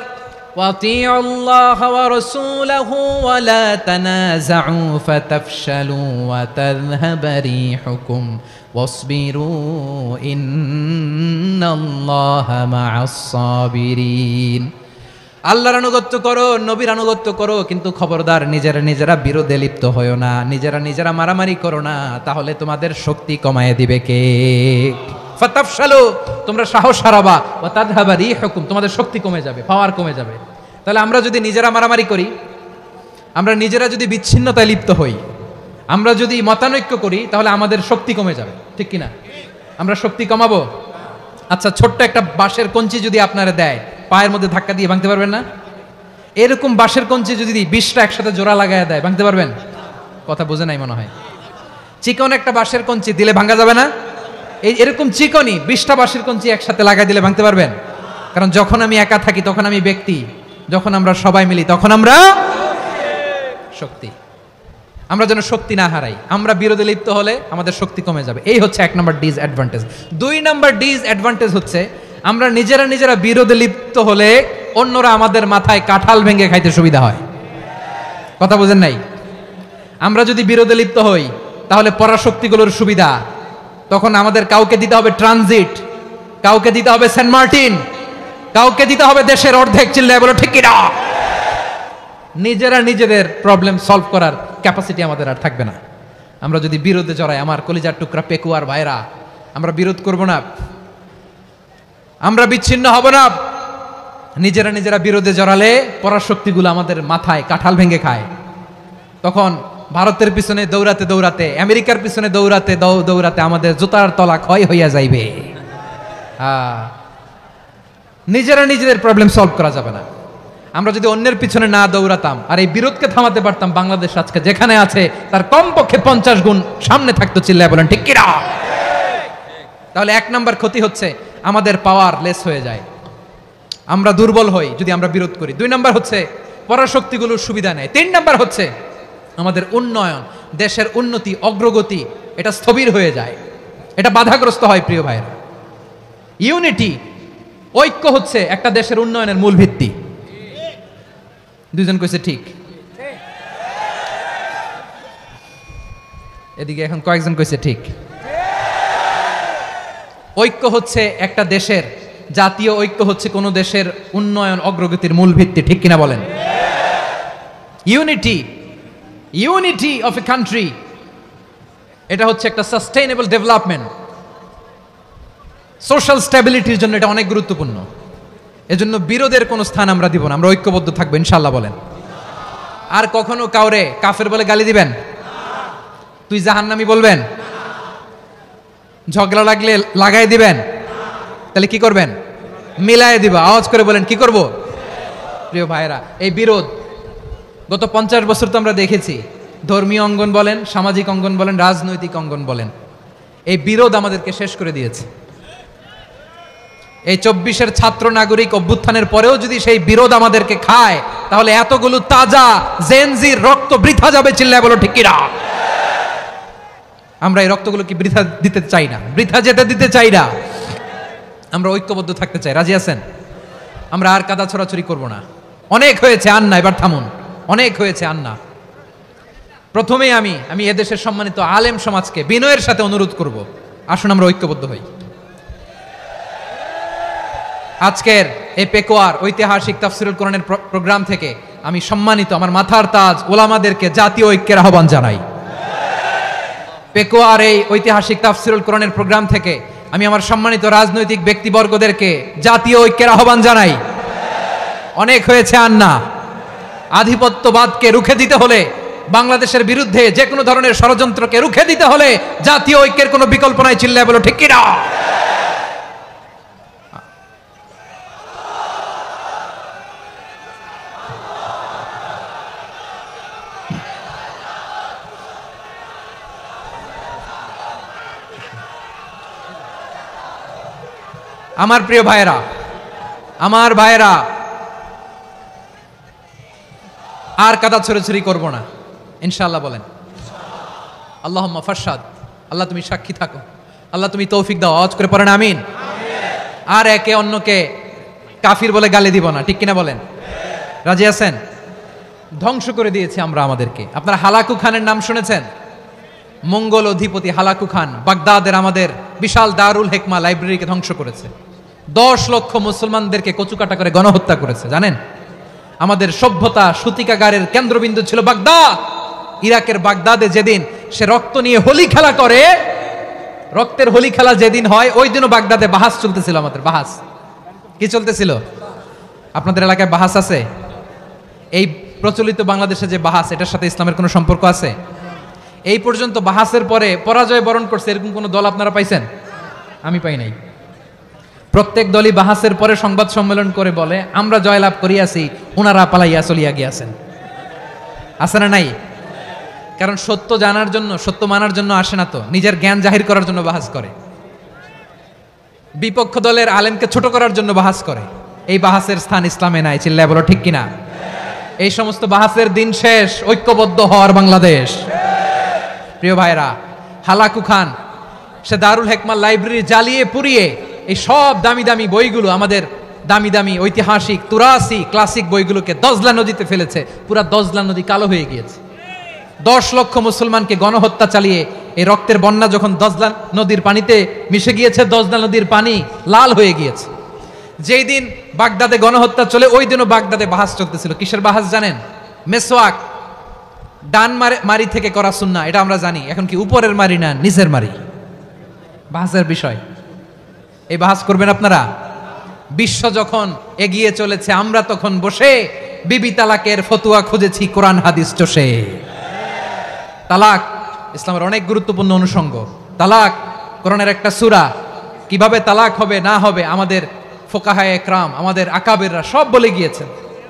ওয়াতিউল্লাহ ওয়া রাসূলাহু ওয়া লা তানাযাউ ফাতাফশালু ওয়া তাযহাবা রিহুকুম ওয়াসবিরু ইন্নাল্লাহা মা'আস সাবিরিন। আল্লাহর আনুগত্য করো, নবীর আনুগত্য করো, কিন্তু খবরদার নিজেরা নিজেরা বিরোধে লিপ্ত হয়েও না, নিজেরা নিজেরা মারামারি করো না, তাহলে তোমাদের শক্তি কমায় দিবে কে? ফাতাফশালু, তোমরা সাহস হারাবা, ওয়া তাযহাবা রিহুকুম, তোমাদের শক্তি কমে যাবে, পাওয়ার কমে যাবে। তাহলে আমরা যদি নিজেরা মারামারি করি, আমরা নিজেরা যদি বিচ্ছিন্নতায় লিপ্ত হই, আমরা যদি মতানৈক্য করি, তাহলে আমাদের শক্তি কমে যাবে, ঠিক কিনা? আমরা শক্তি কমাবো। আচ্ছা, ছোট্ট একটা বাঁশের কঞ্চি যদি আপনারা দেয়, পায়ের মধ্যে ধাক্কা দিয়ে ভাঙতে পারবেন না? এরকম বাঁশের কঞ্চি যদি 20টা একসাথে জোড়া লাগায় দেয়, ভাঙতে পারবেন? কথা বোঝে নাই মনে হয়। চিকন একটা বাঁশের কঞ্চি দিলে ভাঙা যাবে না? এরকম চিকনই 20টা বাঁশের কঞ্চি একসাথে লাগাই দিলে ভাঙতে পারবেন? কারণ যখন আমি একা থাকি তখন আমি ব্যক্তি, যখন আমরা সবাই মিলি তখন আমরা শক্তি। আমরা যেন শক্তি না হারাই। আমরা বিরোধে লিপ্ত হলে আমাদের শক্তি কমে যাবে। এই হচ্ছে 1 নম্বর ডিসঅ্যাডভান্টেজ। 2 নম্বর ডিসঅ্যাডভান্টেজ হচ্ছে আমরা নিজেরা নিজেরা বিরোধে লিপ্ত হলে অন্যরা আমাদের মাথায় কাঁঠাল ভেঙে খাইতে সুবিধা হয়। কথা বোঝেন নাই? আমরা যদি বিরোধে লিপ্ত হই তাহলে পরাশক্তিগুলোর সুবিধা, তখন আমাদের কাউকে দিতে হবে ট্রানজিট, কাউকে দিতে হবে সেন্ট মার্টিন, কাউকে দিতে হবে দেশের অর্ধেক। চিল্লায় বলো ঠিক কিনা? নিজেরা নিজেদের প্রবলেম সলভ করার ক্যাপাসিটি আমাদের আর থাকবে না। আমরা যদি বিরোধে জড়াই, আমার কলিজার টুকরা পেকুয়ার ভাইরা, আমরা বিরোধ করব না, আমরা বিচ্ছিন্ন হব না। নিজেরা নিজেরা বিরোধে জড়ালে পরাশক্তিগুলো আমাদের মাথায় কাঁঠাল ভেঙে খায়। তখন ভারতের পিছনে দৌড়াতে দৌড়াতে, আমেরিকার পিছনে দৌড়াতে দৌড়াতে আমাদের জুতার তলা ক্ষয় হইয়া যাইবে। নিজেরা নিজেদের প্রবলেম সলভ করা যাবে না। আমরা যদি অন্যের পিছনে না দৌড়াতাম আর এই বিরোধকে থামাতে পারতাম, বাংলাদেশ আজকে যেখানে আছে তার কমপক্ষে 50 গুণ সামনে থাকতো। চিল্লায় বলেন ঠিক কিনা? তাহলে 1 নম্বর ক্ষতি হচ্ছে আমাদের পাওয়ার লেস হয়ে যায়, আমরা দুর্বল হই যদি আমরা বিরোধ করি। 2 নম্বর হচ্ছে পরাশক্তিগুলোর সুবিধা নেয়। 3 নম্বর হচ্ছে আমাদের উন্নয়ন, দেশের উন্নতি, অগ্রগতি, এটা স্থবির হয়ে যায়, এটা বাধাগ্রস্ত হয়। প্রিয় ভাইরা, ইউনিটি, ঐক্য হচ্ছে একটা দেশের উন্নয়নের মূল ভিত্তি। 2 জন কইছে ঠিক, এদিকে এখন কয়েকজন কইছে ঠিক। ঐক্য হচ্ছে একটা দেশের, জাতীয় ঐক্য হচ্ছে কোন দেশের উন্নয়ন অগ্রগতির মূল ভিত্তি, ঠিক কিনা বলেন? ইউনিটি অফ এ কান্ট্রি, এটা হচ্ছে একটা সাস্টেইনেবল ডেভেলপমেন্ট, সোশ্যাল স্ট্যাবিলিটির জন্য এটা অনেক গুরুত্বপূর্ণ। এজন্য বিরোধের কোনো স্থান আমরা দিব না, আমরা ঐক্যবদ্ধ থাকবো ইনশাআল্লাহ বলেন। আর কখনো কাউরে কাফের বলে গালি দিবেন? তুই জাহান্নামী বলবেন? ঝগড়া লাগলে লাগাই দিবেন? তাহলে কি করবেন? মিলায় দিবা। আওয়াজ করে বলেন কি করব? প্রিয় ভাইরা, এই বিরোধ গত 50 বছর তো আমরা দেখেছি, ধর্মীয় অঙ্গন বলেন, সামাজিক অঙ্গন বলেন, রাজনৈতিক অঙ্গন বলেন, এই বিরোধ আমাদেরকে শেষ করে দিয়েছে। এই 24-এর ছাত্র নাগরিক অভ্যুত্থানের পরেও যদি সেই বিরোধ আমাদেরকে খায়, তাহলে এতগুলো তাজা জেনজির রক্ত বৃথা যাবে। চিল্লায় বলো ঠিক কিনা? আমরা এই রক্তগুলো কি বৃথা দিতে চাই না, বৃথা যেতে দিতে চাই না। আমরা ঐক্যবদ্ধ থাকতে চাই। রাজি আছেন? আমরা আর কাদা ছড়াছড়ি করব না। অনেক হয়েছে, আন্না, এবার থামুন। অনেক হয়েছে, আন্না। প্রথমেই আমি এদেশের সম্মানিত আলেম সমাজকে বিনয়ের সাথে অনুরোধ করব, আসুন আমরা ঐক্যবদ্ধ হই। আজকের এই পেকুয়ার ঐতিহাসিক তাফসিরুল কোরআনের প্রোগ্রাম থেকে আমি সম্মানিত আমার মাথার তাজ ওলামাদেরকে জাতীয় ঐক্যের আহ্বান জানাই। পেকুয়ার এই ঐতিহাসিক তাফসিরুল কোরআনের প্রোগ্রাম থেকে আমি আমার সম্মানিত রাজনৈতিক ব্যক্তিবর্গদেরকে জাতীয় ঐক্যের আহ্বান জানাই। অনেক হয়েছে, আন্না। আধিপত্যবাদকে রুখে দিতে হলে, বাংলাদেশের বিরুদ্ধে যে কোনো ধরনের ষড়যন্ত্রকে রুখে দিতে হলে জাতীয় ঐক্যের কোনো বিকল্প নাই। চিল্লায় বলো ঠিক কিনা? আমার প্রিয় ভাইয়েরা, আমার ভাইয়েরা, আর কাদা ছড়াছড়ি করব না ইনশাআল্লাহ বলেন। আল্লাহুম্মা ফারশাদ, আল্লাহ তুমি সাক্ষী থাকো, আল্লাহ তুমি তৌফিক দাও। আওয়াজ করে পড়েন আমিন। আর একে অন্যকে কাফির বলে গালি দিব না, ঠিক কিনা বলেন? রাজি আছেন? ধ্বংস করে দিয়েছি আমরা আমাদেরকে। আপনারা হালাকু খানের নাম শুনেছেন? মঙ্গল অধিপতি হালাকু খান বাগদাদের আমাদের বিশাল দারুল হেকমা লাইব্রেরিকে ধ্বংস করেছে। 10 লক্ষ মুসলমানদেরকে কচুকাটা করে গণহত্যা করেছে, জানেন? আমাদের সভ্যতা সূতিকাগারের কেন্দ্রবিন্দু ছিল বাগদাদ। ইরাকের বাগদাদে যেদিন সে রক্ত নিয়ে হোলি খেলা করে, রক্তের হোলি খেলা যেদিন হয়, ওই দিনও বাগদাদে বাহাস চলতেছিল। আমাদের বাহাস কি চলতেছিল? আপনাদের এলাকায় বাহাস আছে? এই প্রচলিত বাংলাদেশে যে বাহাস, এটার সাথে ইসলামের কোনো সম্পর্ক আছে? এই পর্যন্ত বাহাসের পরে পরাজয় বরণ করছে এরকম কোন দল আপনারা পাইছেন? আমি পাই নাই। প্রত্যেক দলই বাহাসের পরে সংবাদ সম্মেলন করে বলে, আমরা জয়লাভ করিয়াছি, ওনারা পালাইয়া চলিয়া গিয়াছেন। আছে না নাই? কারণ সত্য জানার জন্য, সত্য মানার জন্য আসে না তো, নিজের জ্ঞান জাহির করার জন্য বাহাস করে। বিপক্ষ দলের আলেমকে ছোট করার জন্য বাহাস করে। এই বাহাসের স্থান ইসলামে নাই। চিল্লায় বলো ঠিক কিনা? এই সমস্ত বাহাসের দিন শেষ। ঐক্যবদ্ধ হওয়ার বাংলাদেশ। প্রিয় ভাইরা, হালাকু খান সে দারুল হেকমা লাইব্রেরি জ্বালিয়ে পুড়িয়ে এই সব দামি দামি বইগুলো, আমাদের দামি দামি ঐতিহাসিক তুরাসি ক্লাসিক বইগুলোকে দজলা নদীতে ফেলেছে। পুরা দজলা নদী কালো হয়ে গিয়েছে। 10 লক্ষ মুসলমানকে গণহত্যা চালিয়ে এই রক্তের বন্যা যখন দজলা নদীর পানিতে মিশে গিয়েছে, দজলা নদীর পানি লাল হয়ে গিয়েছে। যেই দিন বাগদাদে গণহত্যা চলে, ওই দিনও বাগদাদে বাহাস চলতেছিল। কিসের বাহাস জানেন? মেসওয়াক, ডান মারি থেকে করা সুন্নাহ, এটা আমরা জানি। এখন কি উপরের মারি না নিচের মারি? বাহাসের বিষয়। এই বাহাস করবেন আপনারা? বিশ্ব যখন এগিয়ে চলেছে, আমরা তখন বসে বিবি তালাকের ফতুয়া খুঁজেছি কোরআন হাদিস চষে। তালাক ইসলামের অনেক গুরুত্বপূর্ণ অনুষঙ্গ। তালাক কোরআনের একটা সূরা। কিভাবে তালাক হবে না হবে আমাদের ফোকাহায়ে একরাম, আমাদের আকাবেররা সব বলে গিয়েছেন,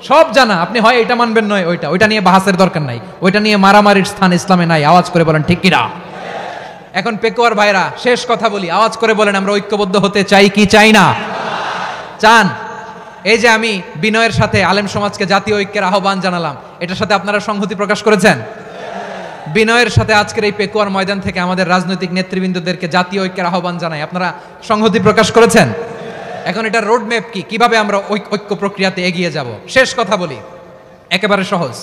সব জানা। আপনি হয় এটা মানবেন, নয় ওইটা। ওইটা নিয়ে বাহাসের দরকার নাই, ওইটা নিয়ে মারামারির স্থান ইসলামে নাই। আওয়াজ করে বলেন ঠিক কিনা? এখন পেকুয়ার ভাইরা, শেষ কথা বলি, আওয়াজ করে বলেন আমরা ঐক্যবদ্ধ হতে চাই কি চাই না? চান? এই যে আমি বিনয়ের সাথে আলেম সমাজকে জাতীয় ঐক্যের আহ্বান জানালাম, এটার সাথে আপনারা সংহতি প্রকাশ করেছেন? বিনয়ের সাথে আজকের এই পেকুয়ার ময়দান থেকে আমাদের রাজনৈতিক নেতৃবৃন্দদেরকে জাতীয় ঐক্যের আহ্বান জানাই, আপনারা সংহতি প্রকাশ করেছেন? এখন এটা রোডম্যাপ কি, কিভাবে আমরা ঐক্য প্রক্রিয়াতে এগিয়ে যাব? শেষ কথা বলি, একেবারে সহজ।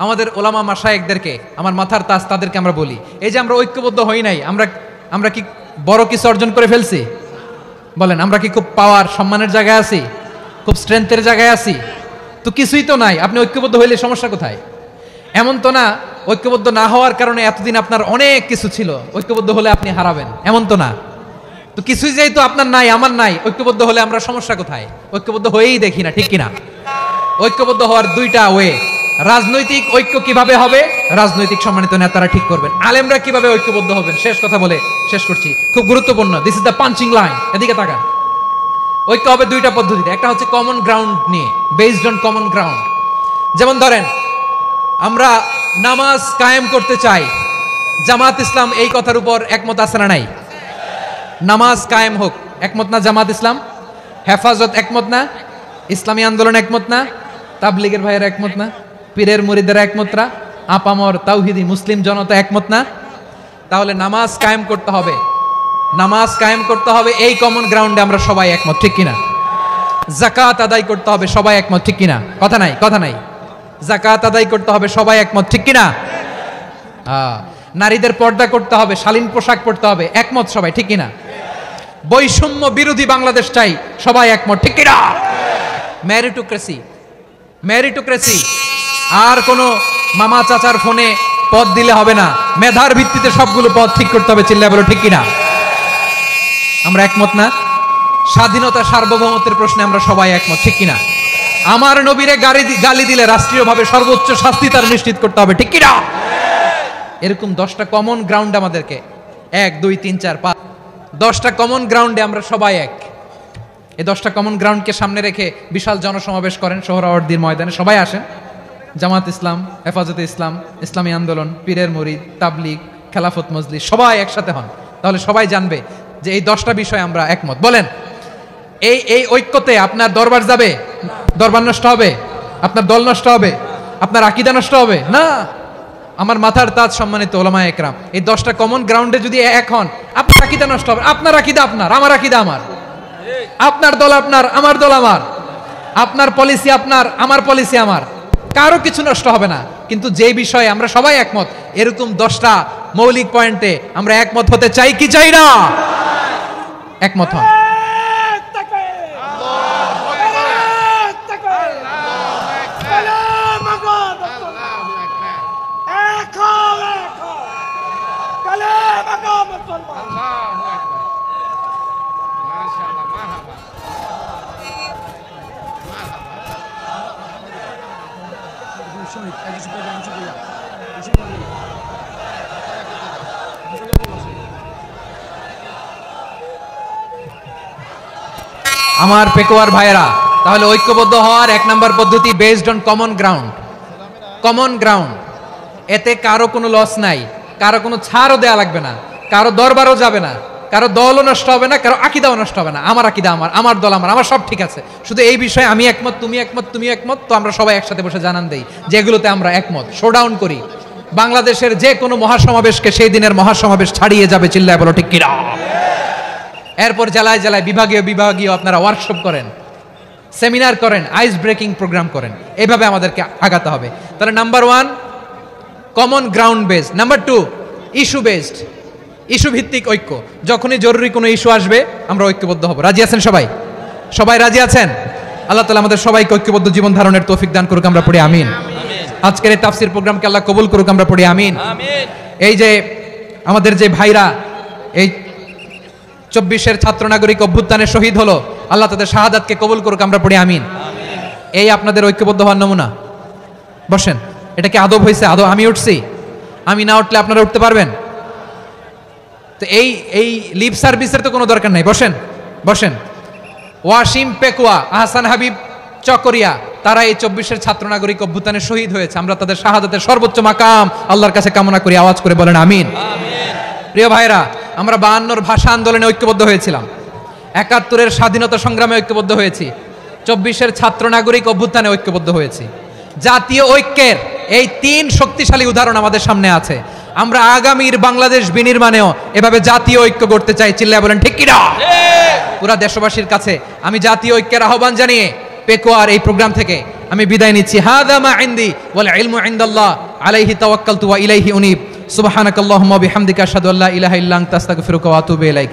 আমাদের ওলামা মাশায়েখদেরকে, আমার মাথার তাজ, তাদেরকে আমরা বলি, এই যে আমরা ঐক্যবদ্ধ হই নাই, আমরা কি বড় কিছু অর্জন করে ফেলছি? বলেন, আমরা কি খুব পাওয়ার সম্মানের জায়গায় আছি? খুব স্ট্রেংথের জায়গায় আছি? তো কিছুই তো নাই। আপনি ঐক্যবদ্ধ হইলে সমস্যা কোথায়? এমন তো না ঐক্যবদ্ধ না হওয়ার কারণে এতদিন আপনার অনেক কিছু ছিল, ঐক্যবদ্ধ হলে আপনি হারাবেন, এমন তো না। তো কিছুই যেহেতু আপনার নাই, আমার নাই, ঐক্যবদ্ধ হলে আমরা সমস্যা কোথায়? ঐক্যবদ্ধ হয়েই দেখি না, ঠিক কিনা? ঐক্যবদ্ধ হওয়ার দুইটা ওয়ে। রাজনৈতিক ঐক্য কিভাবে হবে? রাজনৈতিক সম্মানিত নেতারা ঠিক করবেন। আলেমরা কিভাবে ঐক্যবদ্ধ হবেন? শেষ কথা বলে শেষ করছি, খুব গুরুত্বপূর্ণ। This is the punching line. এদিকে তাকান। ঐক্য হবে দুইটা পদ্ধতিতে। একটা হচ্ছে কমন গ্রাউন্ড নিয়ে, বেসড অন কমন গ্রাউন্ড। যেমন ধরেন, আমরা নামাজ কায়েম করতে চাই, জামাত ইসলাম এই কথার উপর একমত আছে না নাই? নামাজ কায়েম হোক, একমত না জামাত ইসলাম? হেফাজত একমত না? ইসলামী আন্দোলন একমত না? তাবলীগের ভাইয়েরা একমত না? পীরের মুরিদেরা একমত না? আপামর তাওহীদি মুসলিম জনতা একমত না? তাহলে নামাজ কায়েম করতে হবে, নামাজ কায়েম করতে হবে এই কমন গ্রাউন্ডে আমরা সবাই একমত, ঠিক কিনা? যাকাত আদায় করতে হবে, সবাই একমত, ঠিক কিনা? কথা নাই, কথা নাই। যাকাত আদায় করতে হবে, সবাই একমত, ঠিক কিনা? নারীদের পর্দা করতে হবে, শালীন পোশাক পরতে হবে, একমত সবাই, ঠিক কিনা? বৈষম্য বিরোধী বাংলাদেশ চাই, সবাই একমত, ঠিক কিনা? মেরিটোক্রেসি, মেরিটোক্রেসি, আর কোনো মামা চাচার ফোনে পদ দিলে হবে না, মেধার ভিত্তিতে সবগুলো পদ ঠিক করতে হবে। চিল্লায় বলো ঠিক কিনা? আমরা একমত না? স্বাধীনতা সার্বভৌমত্বের প্রশ্নে আমরা সবাই একমত, ঠিক কিনা? আমার নবীরে গালি দিলে রাষ্ট্রীয়ভাবে সর্বোচ্চ শাস্তি তার নিশ্চিত করতে হবে, ঠিক কিনা? এরকম 10টা কমন গ্রাউন্ড আমাদেরকে, 1 2 3 4 5, 10টা কমন গ্রাউন্ডে আমরা সবাই এক। এই 10টা কমন গ্রাউন্ডকে সামনে রেখে বিশাল জনসমাবেশ করেন সোহরাওয়ার্দীর ময়দানে, সবাই আসেন। জামাত ইসলাম, হেফাজতে ইসলাম, ইসলামী আন্দোলন, পীরের মুরিদ, তাবলীগ, খেলাফত মজলিস, সবাই একসাথে হন। তাহলে সবাই জানবে যে এই 10টা বিষয় আমরা একমত। বলেন, এই ঐক্যতে আপনার দরবার যাবে? দরবার নষ্ট হবে? আপনার দল নষ্ট হবে? আপনার আকীদা নষ্ট হবে না? আমার মাথার তাজ সম্মানিত ওলামায়ে একরাম, এই 10টা কমন গ্রাউন্ডে যদি এক হন, আপনার আকীদা নষ্ট হবে। আপনার আকীদা আপনার, আমার আকীদা আমার, আপনার দল আপনার, আমার দল আমার, আপনার পলিসি আপনার, আমার পলিসি আমার, কারো কিছু নষ্ট হবে না। কিন্তু যে বিষয়ে আমরা সবাই একমত, এরকম 10টা মৌলিক পয়েন্টে আমরা একমত হতে চাই কি চাই না? একমত হন। আমার পেকুয়ার ভাইয়েরা, তাহলে ঐক্যবদ্ধ হওয়ার এক নম্বর পদ্ধতি based on common ground. Common ground, এতে কারো কোনো লস নাই, কারো কোনো ছাড়ও দেয়া লাগবে না, কারো দরবারও যাবে না, কারো দলও নষ্ট হবে না, কারো আকিদাও নষ্ট হবে না। আমার আকিদা আমার দল আমার সব ঠিক আছে, শুধু এই বিষয়ে আমি একমত, তুমি একমত, তুমি একমত, তো আমরা সবাই একসাথে বসে জানান দেই যেগুলোতে আমরা একমত, শোডাউন করি। বাংলাদেশের যে কোনো মহাসমাবেশকে সেই দিনের মহাসমাবেশ ছাড়িয়ে যাবে, চিল্লায় বলো ঠিক কিনা। এরপর জেলায় জেলায় বিভাগীয় আপনারা ওয়ার্কশপ করেন, সেমিনার করেন, আইস ব্রেকিং প্রোগ্রাম করেন, এইভাবে আমাদেরকে আগাতে হবে। তাহলে number 1 common ground based, number 2 issue based, issue ভিত্তিক ঐক্য। যখনই জরুরি কোনো ইস্যু আসবে আমরা ঐক্যবদ্ধ হব। রাজি আছেন সবাই? সবাই রাজি আছেন? আল্লাহ তাআলা আমাদের সবাইকে ঐক্যবদ্ধ জীবন ধারণের তৌফিক দান করুক, আমরা পড়ি আমিন। আজকের এই তাফসীর প্রোগ্রামকে আল্লাহ কবুল করুক, আমরা পড়ি আমিন। এই যে আমাদের যে ভাইরা এই 24-এর ছাত্র নাগরিক অভ্যুত্থানে শহীদ হলো, আল্লাহ তাদের শাহাদাতকে কবুল করুক, আমরা পড়ি আমিন। এই আপনাদের ঐক্যবদ্ধ হওয়ার নমুনা। বসেন, এটা কি আদব হয়েছে? আদব আমি উঠছি, আমি না উঠলে আপনারা উঠতে পারবেন? তো এই লিপ সার্ভিসের তো কোনো দরকার নাই। বসেন বসেন। ওয়াসিম পেকুয়া, আহসান হাবিব চকরিয়া, তারা এই 24-এর ছাত্র নাগরিক অভ্যুত্থানে শহীদ হয়েছে। আমরা তাদের শাহাদাতের সর্বোচ্চ মাকাম আল্লাহর কাছে কামনা করি, আওয়াজ করে বলেন আমিন। প্রিয় ভাইরা, আমরা 52-র ভাষা আন্দোলনে ঐক্যবদ্ধ হয়েছিলাম, 71-এর স্বাধীনতা সংগ্রামে ঐক্যবদ্ধ হয়েছি, 24-এর ছাত্র নাগরিক অভ্যুত্থানে ঐক্যবদ্ধ হয়েছি। জাতীয় ঐক্যের এই 3 শক্তিশালী উদাহরণ আমাদের সামনে আছে। আমরা আগামীর বাংলাদেশ বিনির্মাণেও এভাবে জাতীয় ঐক্য করতে চাই, চিল্লায় বলেন ঠিক কিনা। পুরা দেশবাসীর কাছে আমি জাতীয় ঐক্যের আহ্বান জানিয়ে পেকুয়ার এই প্রোগ্রাম থেকে আমি বিদায় নিচ্ছি। হাদা মা ইনদি ওয়াল ইলমু ইনদাল্লাহ আলাইহি তাওয়াক্কালতু ওয়া ইলাইহি উনীব। সুবহানাকাল্লাহুম্মা ওয়া বিহামদিকা আশহাদু আল্লা ইলাহা ইল্লা আনতা আস্তাগফিরুকা ওয়া আতুবু ইলাইক।